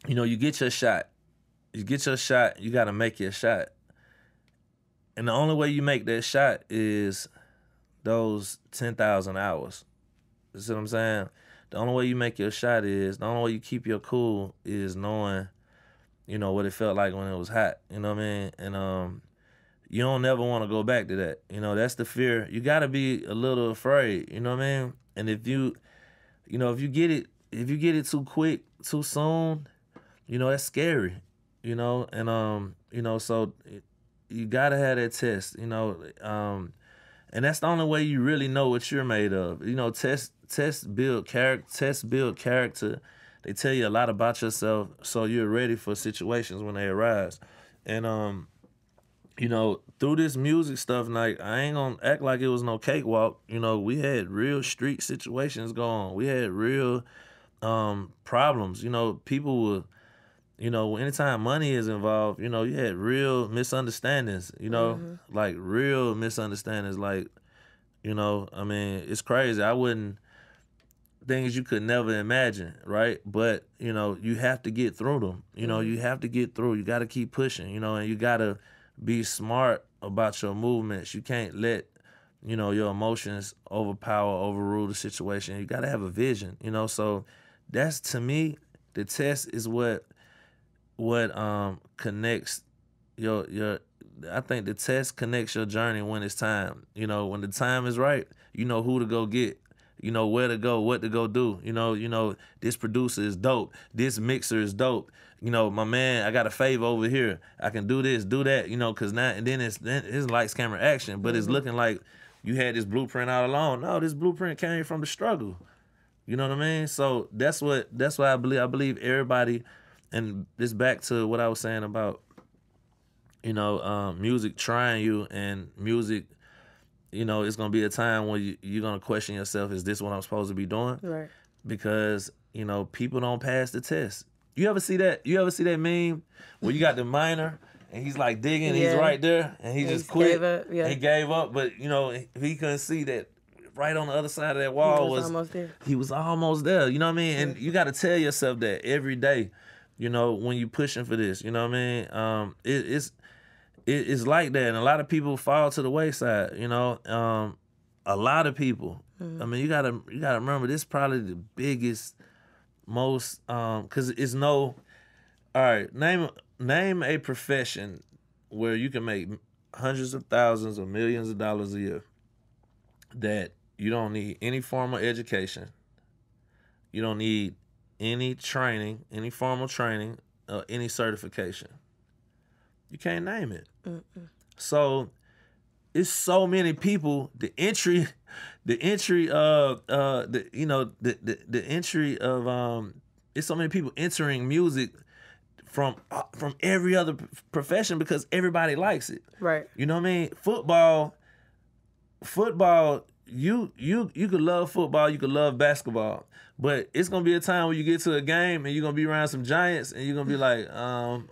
you get your shot, you got to make your shot. And the only way you make that shot is those 10,000 hours. You see what I'm saying? The only way you make your shot is, the only way you keep your cool is knowing, what it felt like when it was hot. You know what I mean? And you don't never want to go back to that. That's the fear. You got to be a little afraid. You know what I mean? And if you get it too quick, too soon, that's scary. And so you gotta have that test. And that's the only way you really know what you're made of. Tests build character. They tell you a lot about yourself, so you're ready for situations when they arise. And through this music stuff, like, I ain't gonna act like it was no cakewalk. We had real street situations going. We had real problems. People would, anytime money is involved, you had real misunderstandings. Like real misunderstandings. Like, I mean, it's crazy. Things you could never imagine, right? But, you have to get through them. You have to get through. You got to keep pushing, and you got to be smart about your movements. You can't let, your emotions overrule the situation. You got to have a vision, So that's, to me, the test is what connects I think the test connects your journey when it's time. When the time is right, you know who to go get. Where to go, what to go do. This producer is dope. This mixer is dope. My man, I got a favor over here. I can do this, do that, because now, and then his lights, camera, action. But it's looking like you had this blueprint all along. No, this blueprint came from the struggle. You know what I mean? So that's why I believe. I believe everybody, and it's back to what I was saying about, music trying you, and music, it's going to be a time when you're going to question yourself, is this what I'm supposed to be doing? Right. Because, people don't pass the test. You ever see that meme where you got the miner and he's like digging, he's right there, and he just quit. Gave up, yeah. He gave up, but, he couldn't see that right on the other side of that wall was almost there. He was almost there, you know what I mean? And you got to tell yourself that every day, when you're pushing for this, you know what I mean? It's like that, and a lot of people fall to the wayside. A lot of people. I mean, you gotta remember, this is probably the biggest, most, because it's no. All right, name a profession where you can make hundreds of thousands or millions of dollars a year that you don't need any formal education, you don't need any training, any formal training, any certification. You can't name it. So it's so many people. The entry of it's so many people entering music from every other profession because everybody likes it. Right. You know what I mean? Football. You could love football. You could love basketball. But it's going to be a time where you get to a game and you're going to be around some giants and you're going to be like,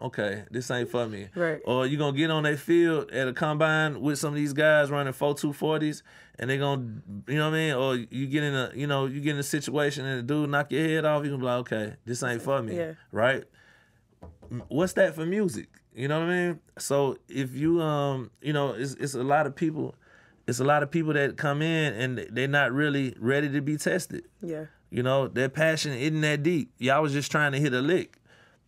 okay, this ain't for me. Right. Or you're going to get on that field at a combine with some of these guys running 4.240s and they're going to, you know what I mean? Or you get in a situation and the dude knock your head off, you're going to be like, okay, this ain't for me. Yeah. Right? What's that for music? You know what I mean? So if you, it's a lot of people. It's a lot of people that come in and they're not really ready to be tested. Yeah. Their passion isn't that deep. Y'all was just trying to hit a lick.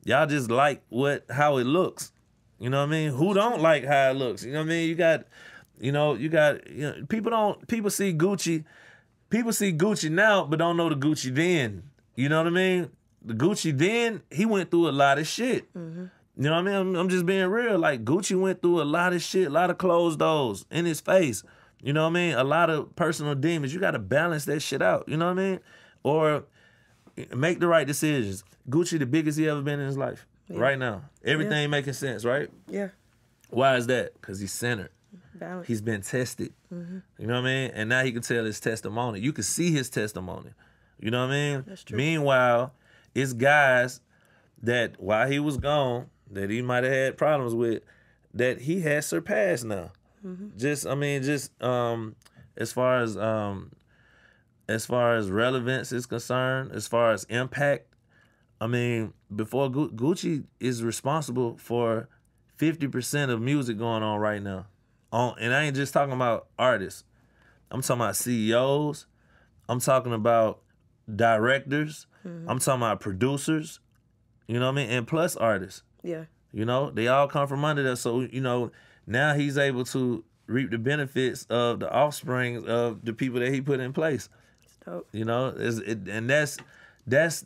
Y'all just like how it looks. You know what I mean? Who don't like how it looks? You know what I mean? People see Gucci. People see Gucci now, but don't know the Gucci then. You know what I mean? The Gucci then, he went through a lot of shit. Mm-hmm. You know what I mean? I'm just being real. Like, Gucci went through a lot of shit, a lot of closed doors in his face. You know what I mean? A lot of personal demons. You got to balance that shit out. You know what I mean? Or make the right decisions. Gucci the biggest he ever been in his life. Yeah. Right now. Everything making sense, right? Yeah. Why is that? Because he's centered. Balance. He's been tested. You know what I mean? And now he can tell his testimony. You can see his testimony. You know what I mean? That's true. Meanwhile, it's guys that while he was gone, that he might have had problems with, that he has surpassed now. Just as far as relevance is concerned, as far as impact, I mean, before Gucci is responsible for 50% of music going on right now. And I ain't just talking about artists. I'm talking about CEOs. I'm talking about directors. I'm talking about producers. You know what I mean? And plus artists. Yeah. You know, they all come from under that. So, you know, now he's able to reap the benefits of the offspring of the people that he put in place. It's dope. You know, and that's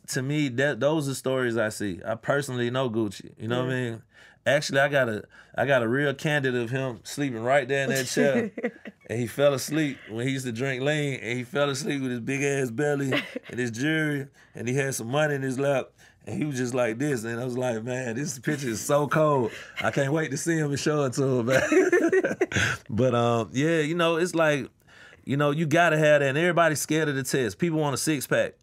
to me, those are stories I see. I personally know Gucci. You know what I mean? Actually, I got a real candid of him sleeping right there in that chair. And he fell asleep when he used to drink lean, and he fell asleep with his big ass belly and his jewelry, and he had some money in his lap. And he was just like this, and I was like, man, this picture is so cold. I can't wait to see him and show it to him, man. But yeah, you know, it's like, you know, you gotta have that. And everybody's scared of the test. People want a 6-pack,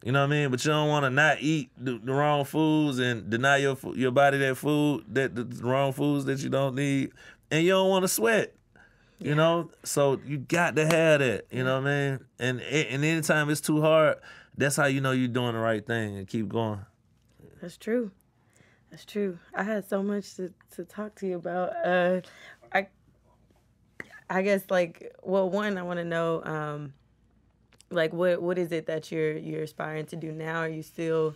you know what I mean? But you don't want to not eat the wrong foods and deny your body that food, the wrong foods that you don't need, and you don't want to sweat. You know, so you got to have that. You know what I mean? And anytime it's too hard, that's how you know you're doing the right thing and keep going. That's true. That's true. I had so much to talk to you about. I guess, like, well, one, I want to know, like, what is it that you're aspiring to do now? Are you still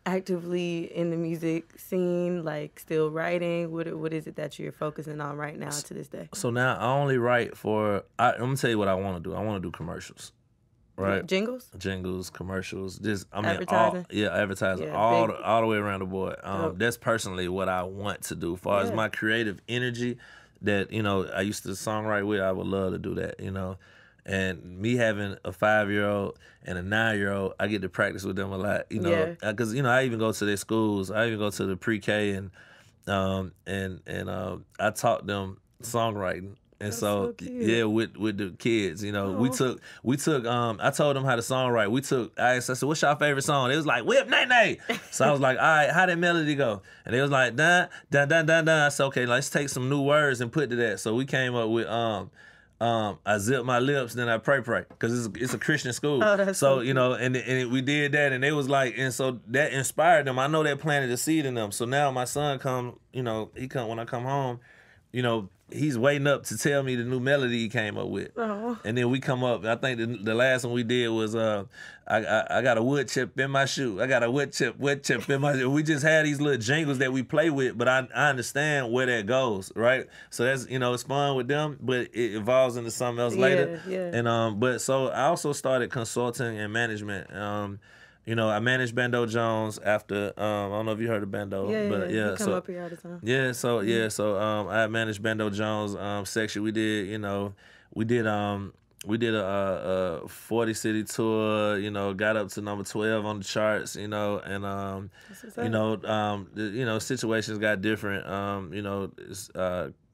actively in the music scene, like still writing? What is it that you're focusing on right now to this day? So now I only write for, I'm gonna tell you what I want to do. I want to do commercials. Right, jingles, commercials, just advertising. Advertising, all the way around the board. That's personally what I want to do. As far as my creative energy, that, you know, I used to songwrite with, I would love to do that. You know, and me having a 5-year-old and a 9-year-old, I get to practice with them a lot. You know, because you know I even go to their schools. I even go to the pre-K and I taught them songwriting. And so yeah, with the kids, you know, we took I told them how to songwrite. I said, what's your favorite song? It was like Whip Nay Nay. So I was like, all right, how did melody go? And it was like dun dun dun dun dun. I said, okay, let's take some new words and put to that. So we came up with I zip my lips, then I pray, because it's a Christian school. Oh, that's so you know, and we did that, and they was like, and so that inspired them. I know that planted a seed in them. So now my son when I come home, you know, he's waiting up to tell me the new melody he came up with. Oh. And then we come up, I think the last one we did was I got a wood chip in my shoe. I got a wood chip in my shoe. We just had these little jingles that we play with, but I understand where that goes, right? So that's, you know, it's fun with them, but it evolves into something else later. Yeah. And but so I also started consulting and management. You know, I managed Bando Jones after, I don't know if you heard of Bando. But you come up here all the time. I managed Bando Jones section. We did a 40 city tour, you know, got up to number 12 on the charts, you know, and situations got different,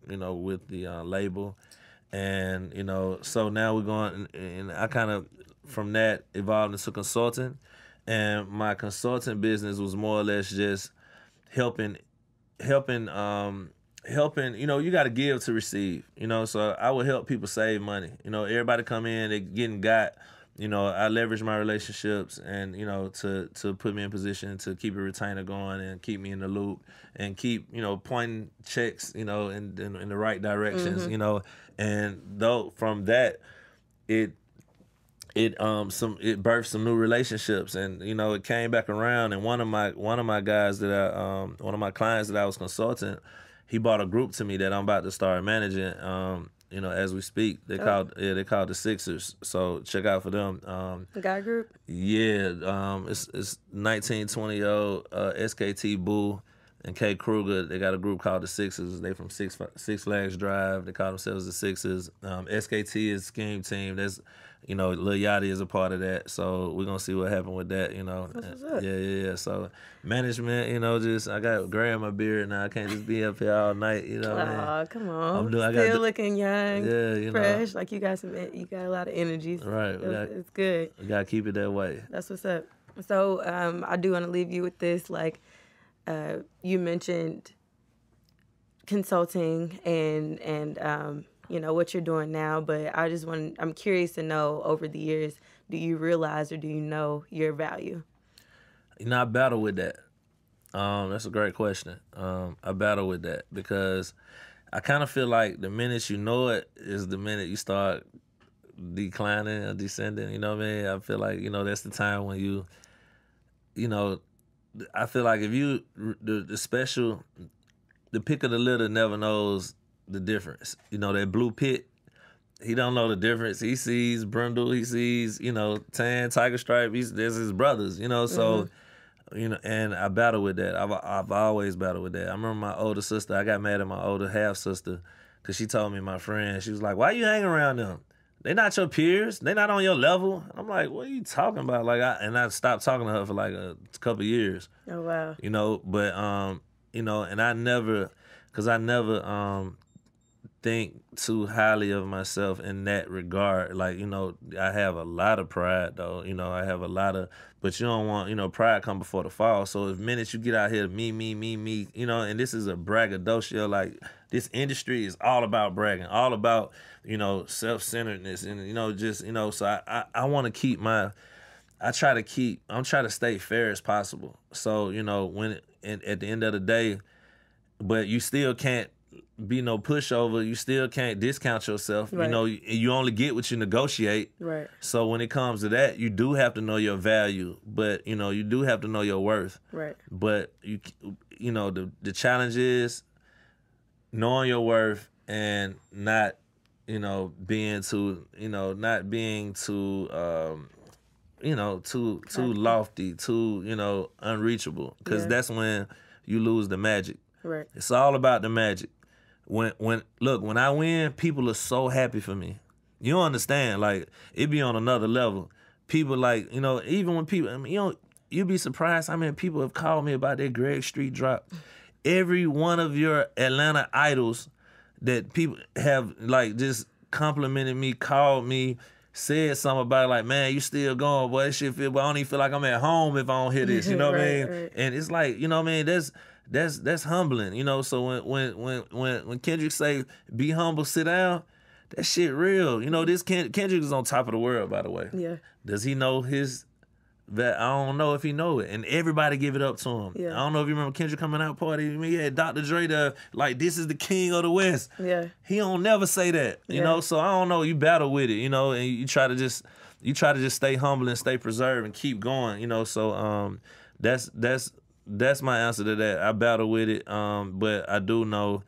with the label. And, you know, so now we're going, and I kind of, from that, evolved into consulting. And my consulting business was more or less just helping, you know, you got to give to receive, you know, so I would help people save money. You know, everybody come in, they getting got, you know, I leverage my relationships and, you know, to put me in position to keep a retainer going and keep me in the loop and keep, you know, pointing checks, you know, in the right directions, you know, and though from that, it birthed some new relationships, and you know it came back around. And one of my guys one of my clients that I was consulting, he bought a group to me that I'm about to start managing. You know, as we speak, they called the Sixers. So check out for them. The guy group. Yeah, it's 1920 SKT Boo and K Kruger. They got a group called the Sixers. They from Six Flags Drive. They call themselves the Sixers. SKT is Scheme Team. That's, you know, Lil Yachty is a part of that. So we're gonna see what happened with that. You know, That's what's up. yeah. So management, you know, just I got gray in my beard now. I can't just be up here all night. You know, man. Come on. I Still looking young, Yeah, you fresh. know. Like you got a lot of energies. Right. It's good. We gotta keep it that way. That's what's up. So I do want to leave you with this. Like you mentioned consulting and you know what you're doing now, but I'm curious to know, over the years, do you realize or do you know your value? You know, I battle with that. That's a great question. I battle with that because I kind of feel like the minute you know it is the minute you start declining or descending. You know what I mean? I feel like, you know, that's the time when you know, I feel like if you, the pick of the litter never knows the difference. You know, that blue pit, he don't know the difference. He sees Brundle, he sees, you know, Tan, Tiger Stripe, there's his brothers, you know, so, you know, and I battle with that. I've always battled with that. I remember my older sister, I got mad at my older half-sister because she told me, my friend, she was like, why you hang around them? They not your peers. They not on your level. I'm like, what are you talking about? Like, I stopped talking to her for like a couple years. Oh, wow. You know, but, you know, and I never think too highly of myself in that regard. Like, you know, I have a lot of pride, though. You know, I have a lot of, but you don't want, you know, pride come before the fall. So if minutes you get out here, me, you know, and this is a braggadocio, like, this industry is all about bragging, all about, you know, self-centeredness, and, you know, just, you know, so I want to keep I'm trying to stay fair as possible. So, you know, at the end of the day, but you still can't be no pushover. You still can't discount yourself. Right. You know, you only get what you negotiate. Right. So when it comes to that, you do have to know your value, but, you know, you do have to know your worth. Right. But you know, the challenge is knowing your worth and not, you know, being too, you know, not being too, you know, too lofty, too, you know, unreachable, because that's when you lose the magic. Right. It's all about the magic. When I win, people are so happy for me. You don't understand, like, it be on another level. People, like, you know, even when people, I mean, you know, you'd be surprised how many people have called me about their Greg Street drop. Every one of your Atlanta idols that people have, like, just complimented me, called me, said something about it, like, man, you still going, boy, this shit feel, but I don't even feel like I'm at home if I don't hear this, you know what I mean? Right. And it's like, you know what I mean, that's humbling, you know. So when Kendrick say, be humble, sit down, that shit real. You know, this Kendrick is on top of the world, by the way. Yeah. Does he know that? I don't know if he know it. And everybody give it up to him. Yeah. I don't know if you remember Kendrick coming out party. He had Dr. Dre there, like, this is the king of the West. Yeah. He don't never say that, you know. So I don't know. You battle with it, you know, and you try to just stay humble and stay preserved and keep going, you know. So that's my answer to that. I battle with it, but I do know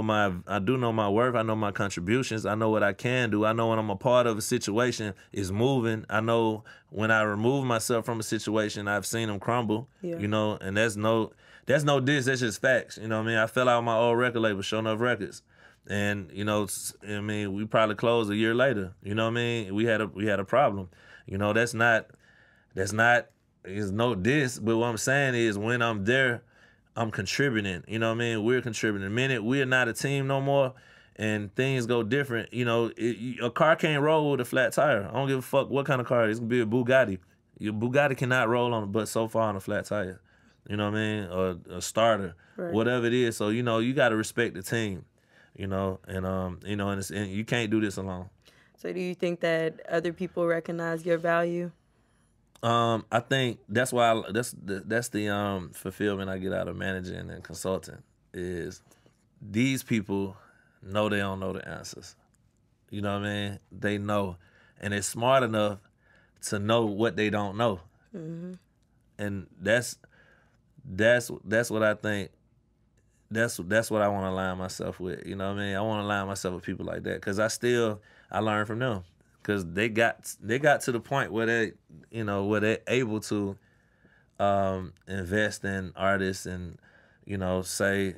my worth. I know my contributions. I know what I can do. I know when I'm a part of a situation, it's moving. I know when I remove myself from a situation, I've seen them crumble. Yeah. You know, and that's no diss. That's just facts. You know what I mean? I fell out with my old record label, Show Enough Records, and, you know, I mean, we probably closed a year later. You know what I mean? We had a problem. You know, that's not. It's no diss. But what I'm saying is, when I'm there, I'm contributing. You know what I mean? We're contributing. The minute we're not a team no more and things go different, you know, a car can't roll with a flat tire. I don't give a fuck what kind of car it is. It's going to be a Bugatti. Your Bugatti cannot roll on, but so far on a flat tire. You know what I mean? Or a starter, whatever it is. So, you know, you got to respect the team, you know, and, you know, and you can't do this alone. So do you think that other people recognize your value? I think that's why that's the fulfillment I get out of managing and consulting, is these people know they don't know the answers. You know what I mean? They know, and they're smart enough to know what they don't know. Mm-hmm. And that's what I think. That's what I want to align myself with. You know what I mean? I want to align myself with people like that, because I learn from them. Because they got to the point where they're able to invest in artists and you know, say,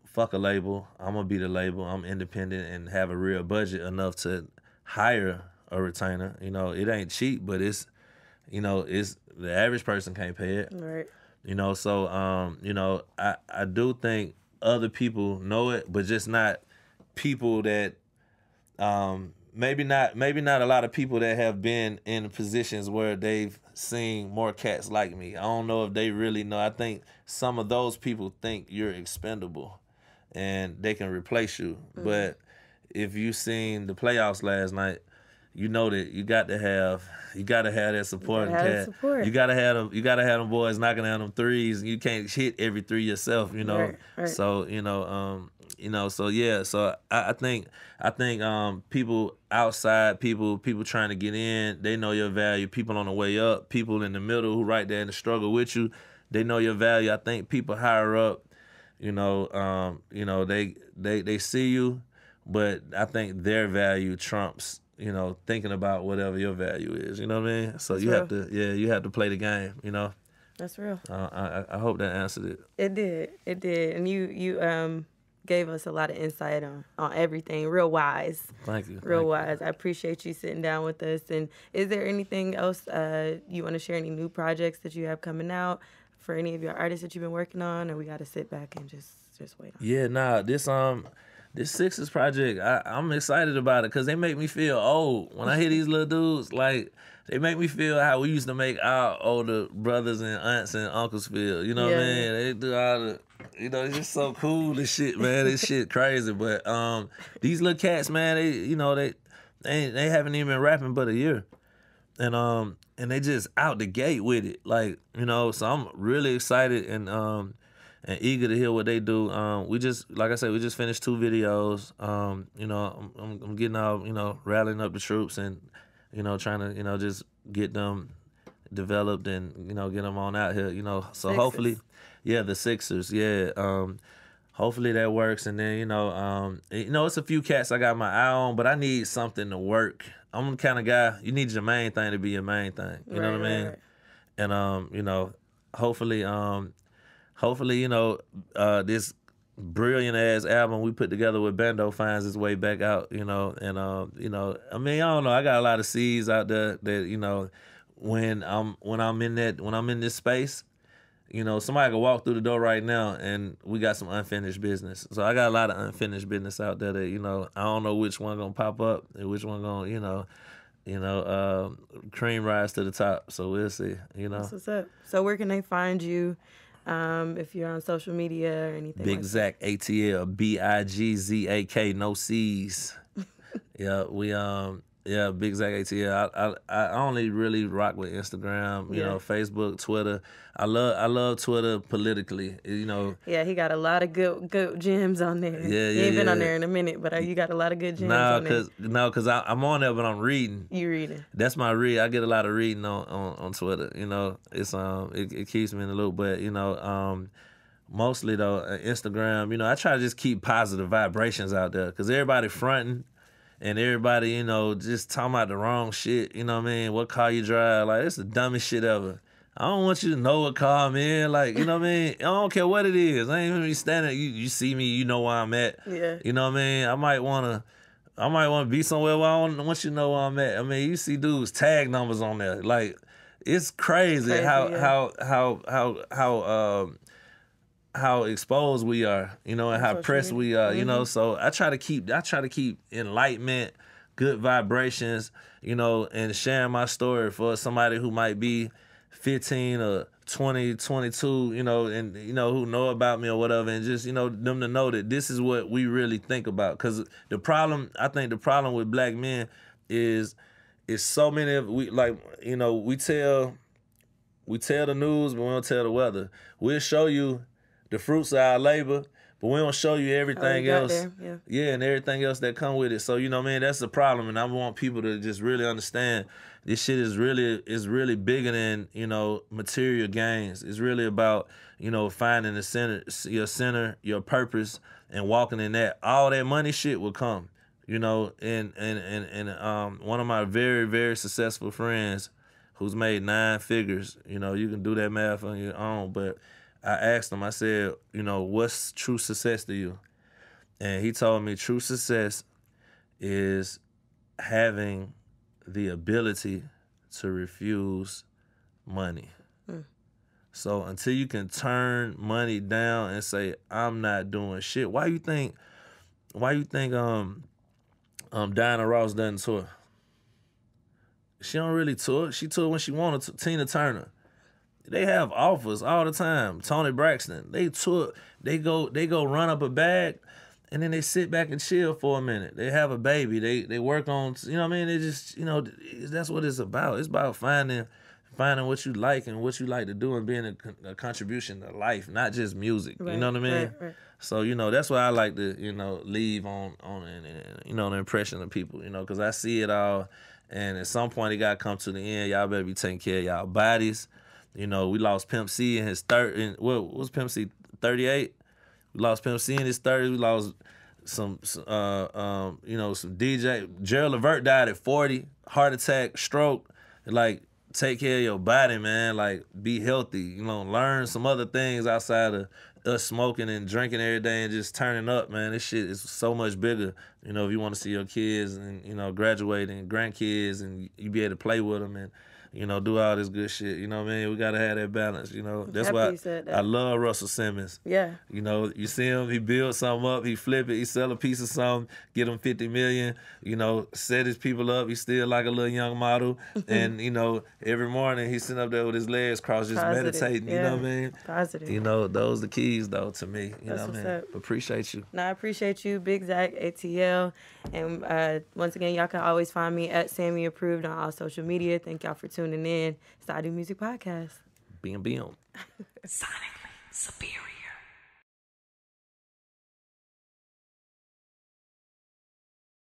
fuck a label. I'm gonna be the label. I'm independent and have a real budget enough to hire a retainer. You know, it ain't cheap, but it's, you know, it's the average person can't pay it. Right. You know, so you know, I do think other people know it, but just not people that maybe not a lot of people that have been in positions where they've seen more cats like me. I don't know if they really know. I think some of those people think you're expendable and they can replace you. But if you seen the playoffs last night, you know that you got to have that supporting cat. You gotta have them boys knocking down them threes. You can't hit every three yourself, you know. Right. So so yeah. So I think people outside, people trying to get in, they know your value. People on the way up, people in the middle who right there in the struggle with you, they know your value. I think people higher up, they see you, but I think their value trumps, thinking about whatever your value is. You know what I mean? So you have to play the game. That's real. I hope that answered it. It did, and you gave us a lot of insight on everything. Real wise. Thank you. Real wise. I appreciate you sitting down with us. And is there anything else you want to share? Any new projects that you have coming out for any of your artists that you've been working on, or we got to sit back and just wait on? Yeah, nah. This Sixers project, I'm excited about it because they make me feel old. When I hear these little dudes, like, they make me feel how we used to make our older brothers and aunts and uncles feel. You know what I mean? They do all the, it's just so cool, this shit, man. This shit crazy. But these little cats, man, they haven't even been rapping but a year. And they just out the gate with it. Like, so I'm really excited and eager to hear what they do. Like I said, we just finished 2 videos. I'm getting out, rallying up the troops and, trying to, just get them developed and, get them on out here, So Sixers. Hopefully, the Sixers, hopefully that works. And then, it's a few cats I got my eye on, but I need something to work. I'm the kind of guy, you need your main thing to be your main thing. You know what I mean? Right. And, hopefully, this brilliant ass album we put together with Bando finds its way back out, and I mean, I don't know, I got a lot of seeds out there that, when I'm in this space, somebody could walk through the door right now and we got some unfinished business. So I got a lot of unfinished business out there that, I don't know which one gonna pop up and which one gonna, cream rise to the top. So we'll see, That's what's up. So where can they find you? If you're on social media or anything. Big Zak, ATL, BIGZAK, no C's. Big Zak ATL. I only really rock with Instagram, Facebook, Twitter. I love Twitter politically, Yeah, he got a lot of good gems on there. Yeah, he ain't been on there in a minute, but you got a lot of good gems on there. Cause I'm on there, but I'm reading. You reading? That's my read. I get a lot of reading on Twitter. It's it keeps me in the loop, but mostly though Instagram. I try to just keep positive vibrations out there, cause everybody fronting. And everybody, just talking about the wrong shit. You know what I mean? What car you drive? Like, it's the dumbest shit ever. I don't want you to know what car I'm in. Like, you know what I mean? I don't care what it is. I ain't even be standing. You see me, you know where I'm at. Yeah. You know what I mean? I might wanna be somewhere where I don't want you to know where I'm at. I mean, you see dudes tag numbers on there. Like, it's crazy how exposed we are, and how pressed we are, So I try to keep enlightenment, good vibrations, and sharing my story for somebody who might be 15 or 20, 22, and who know about me or whatever, and just them to know that this is what we really think about. Because I think the problem with black men is so many of we tell the news, but we don't tell the weather. We'll show you the fruits of our labor, but we don't show you everything else. And everything else that come with it. So, that's the problem. And I want people to just really understand this shit is really bigger than, material gains. It's really about, finding your center, your purpose, and walking in that. All that money shit will come, and one of my very, very successful friends who's made 9 figures, you can do that math on your own, but I asked him, I said, you know, what's true success to you? And he told me true success is having the ability to refuse money. So until you can turn money down and say, I'm not doing shit, why you think Diana Ross doesn't tour? She don't really tour. She toured when she wanted to. Tina Turner. They have offers all the time. Tony Braxton. They tour. They go run up a bag, and then they sit back and chill for a minute. They have a baby. They work on, you know what I mean? They just, you know, that's what it's about. It's about finding what you like and what you like to do and being a contribution to life, not just music. Right, you know what I mean? right. So, you know, that's why I like to, you know, leave on you know, the impression of people, you know, because I see it all. And at some point, it got to come to the end. Y'all better be taking care of y'all bodies. You know, we lost Pimp C in his what was Pimp C, 38? We lost Pimp C in his 30s. We lost some you know, some DJ. Gerald Levert died at 40, heart attack, stroke. Like, take care of your body, man. Like, be healthy. You know, learn some other things outside of us smoking and drinking every day and just turning up, man. This shit is so much bigger. You know, if you want to see your kids and, you know, graduate and grandkids and you be able to play with them and, you know, do all this good shit. You know what I mean? We got to have that balance, you know. That's why I love Russell Simmons. Yeah. You know, you see him, he builds something up, he flip it, he sell a piece of something, get him 50 million, you know, set his people up. He's still like a little young model. And, you know, every morning he's sitting up there with his legs crossed, just meditating, you know what I mean? Positive. You know, those are the keys, though, to me. You That's know what I mean? up. Appreciate you. No, I appreciate you, Big Zak, ATL. And once again, y'all can always find me at Sammy Approved on all social media. Thank y'all for tuning in. It's the I Do Music Podcast. Being. Sonically superior.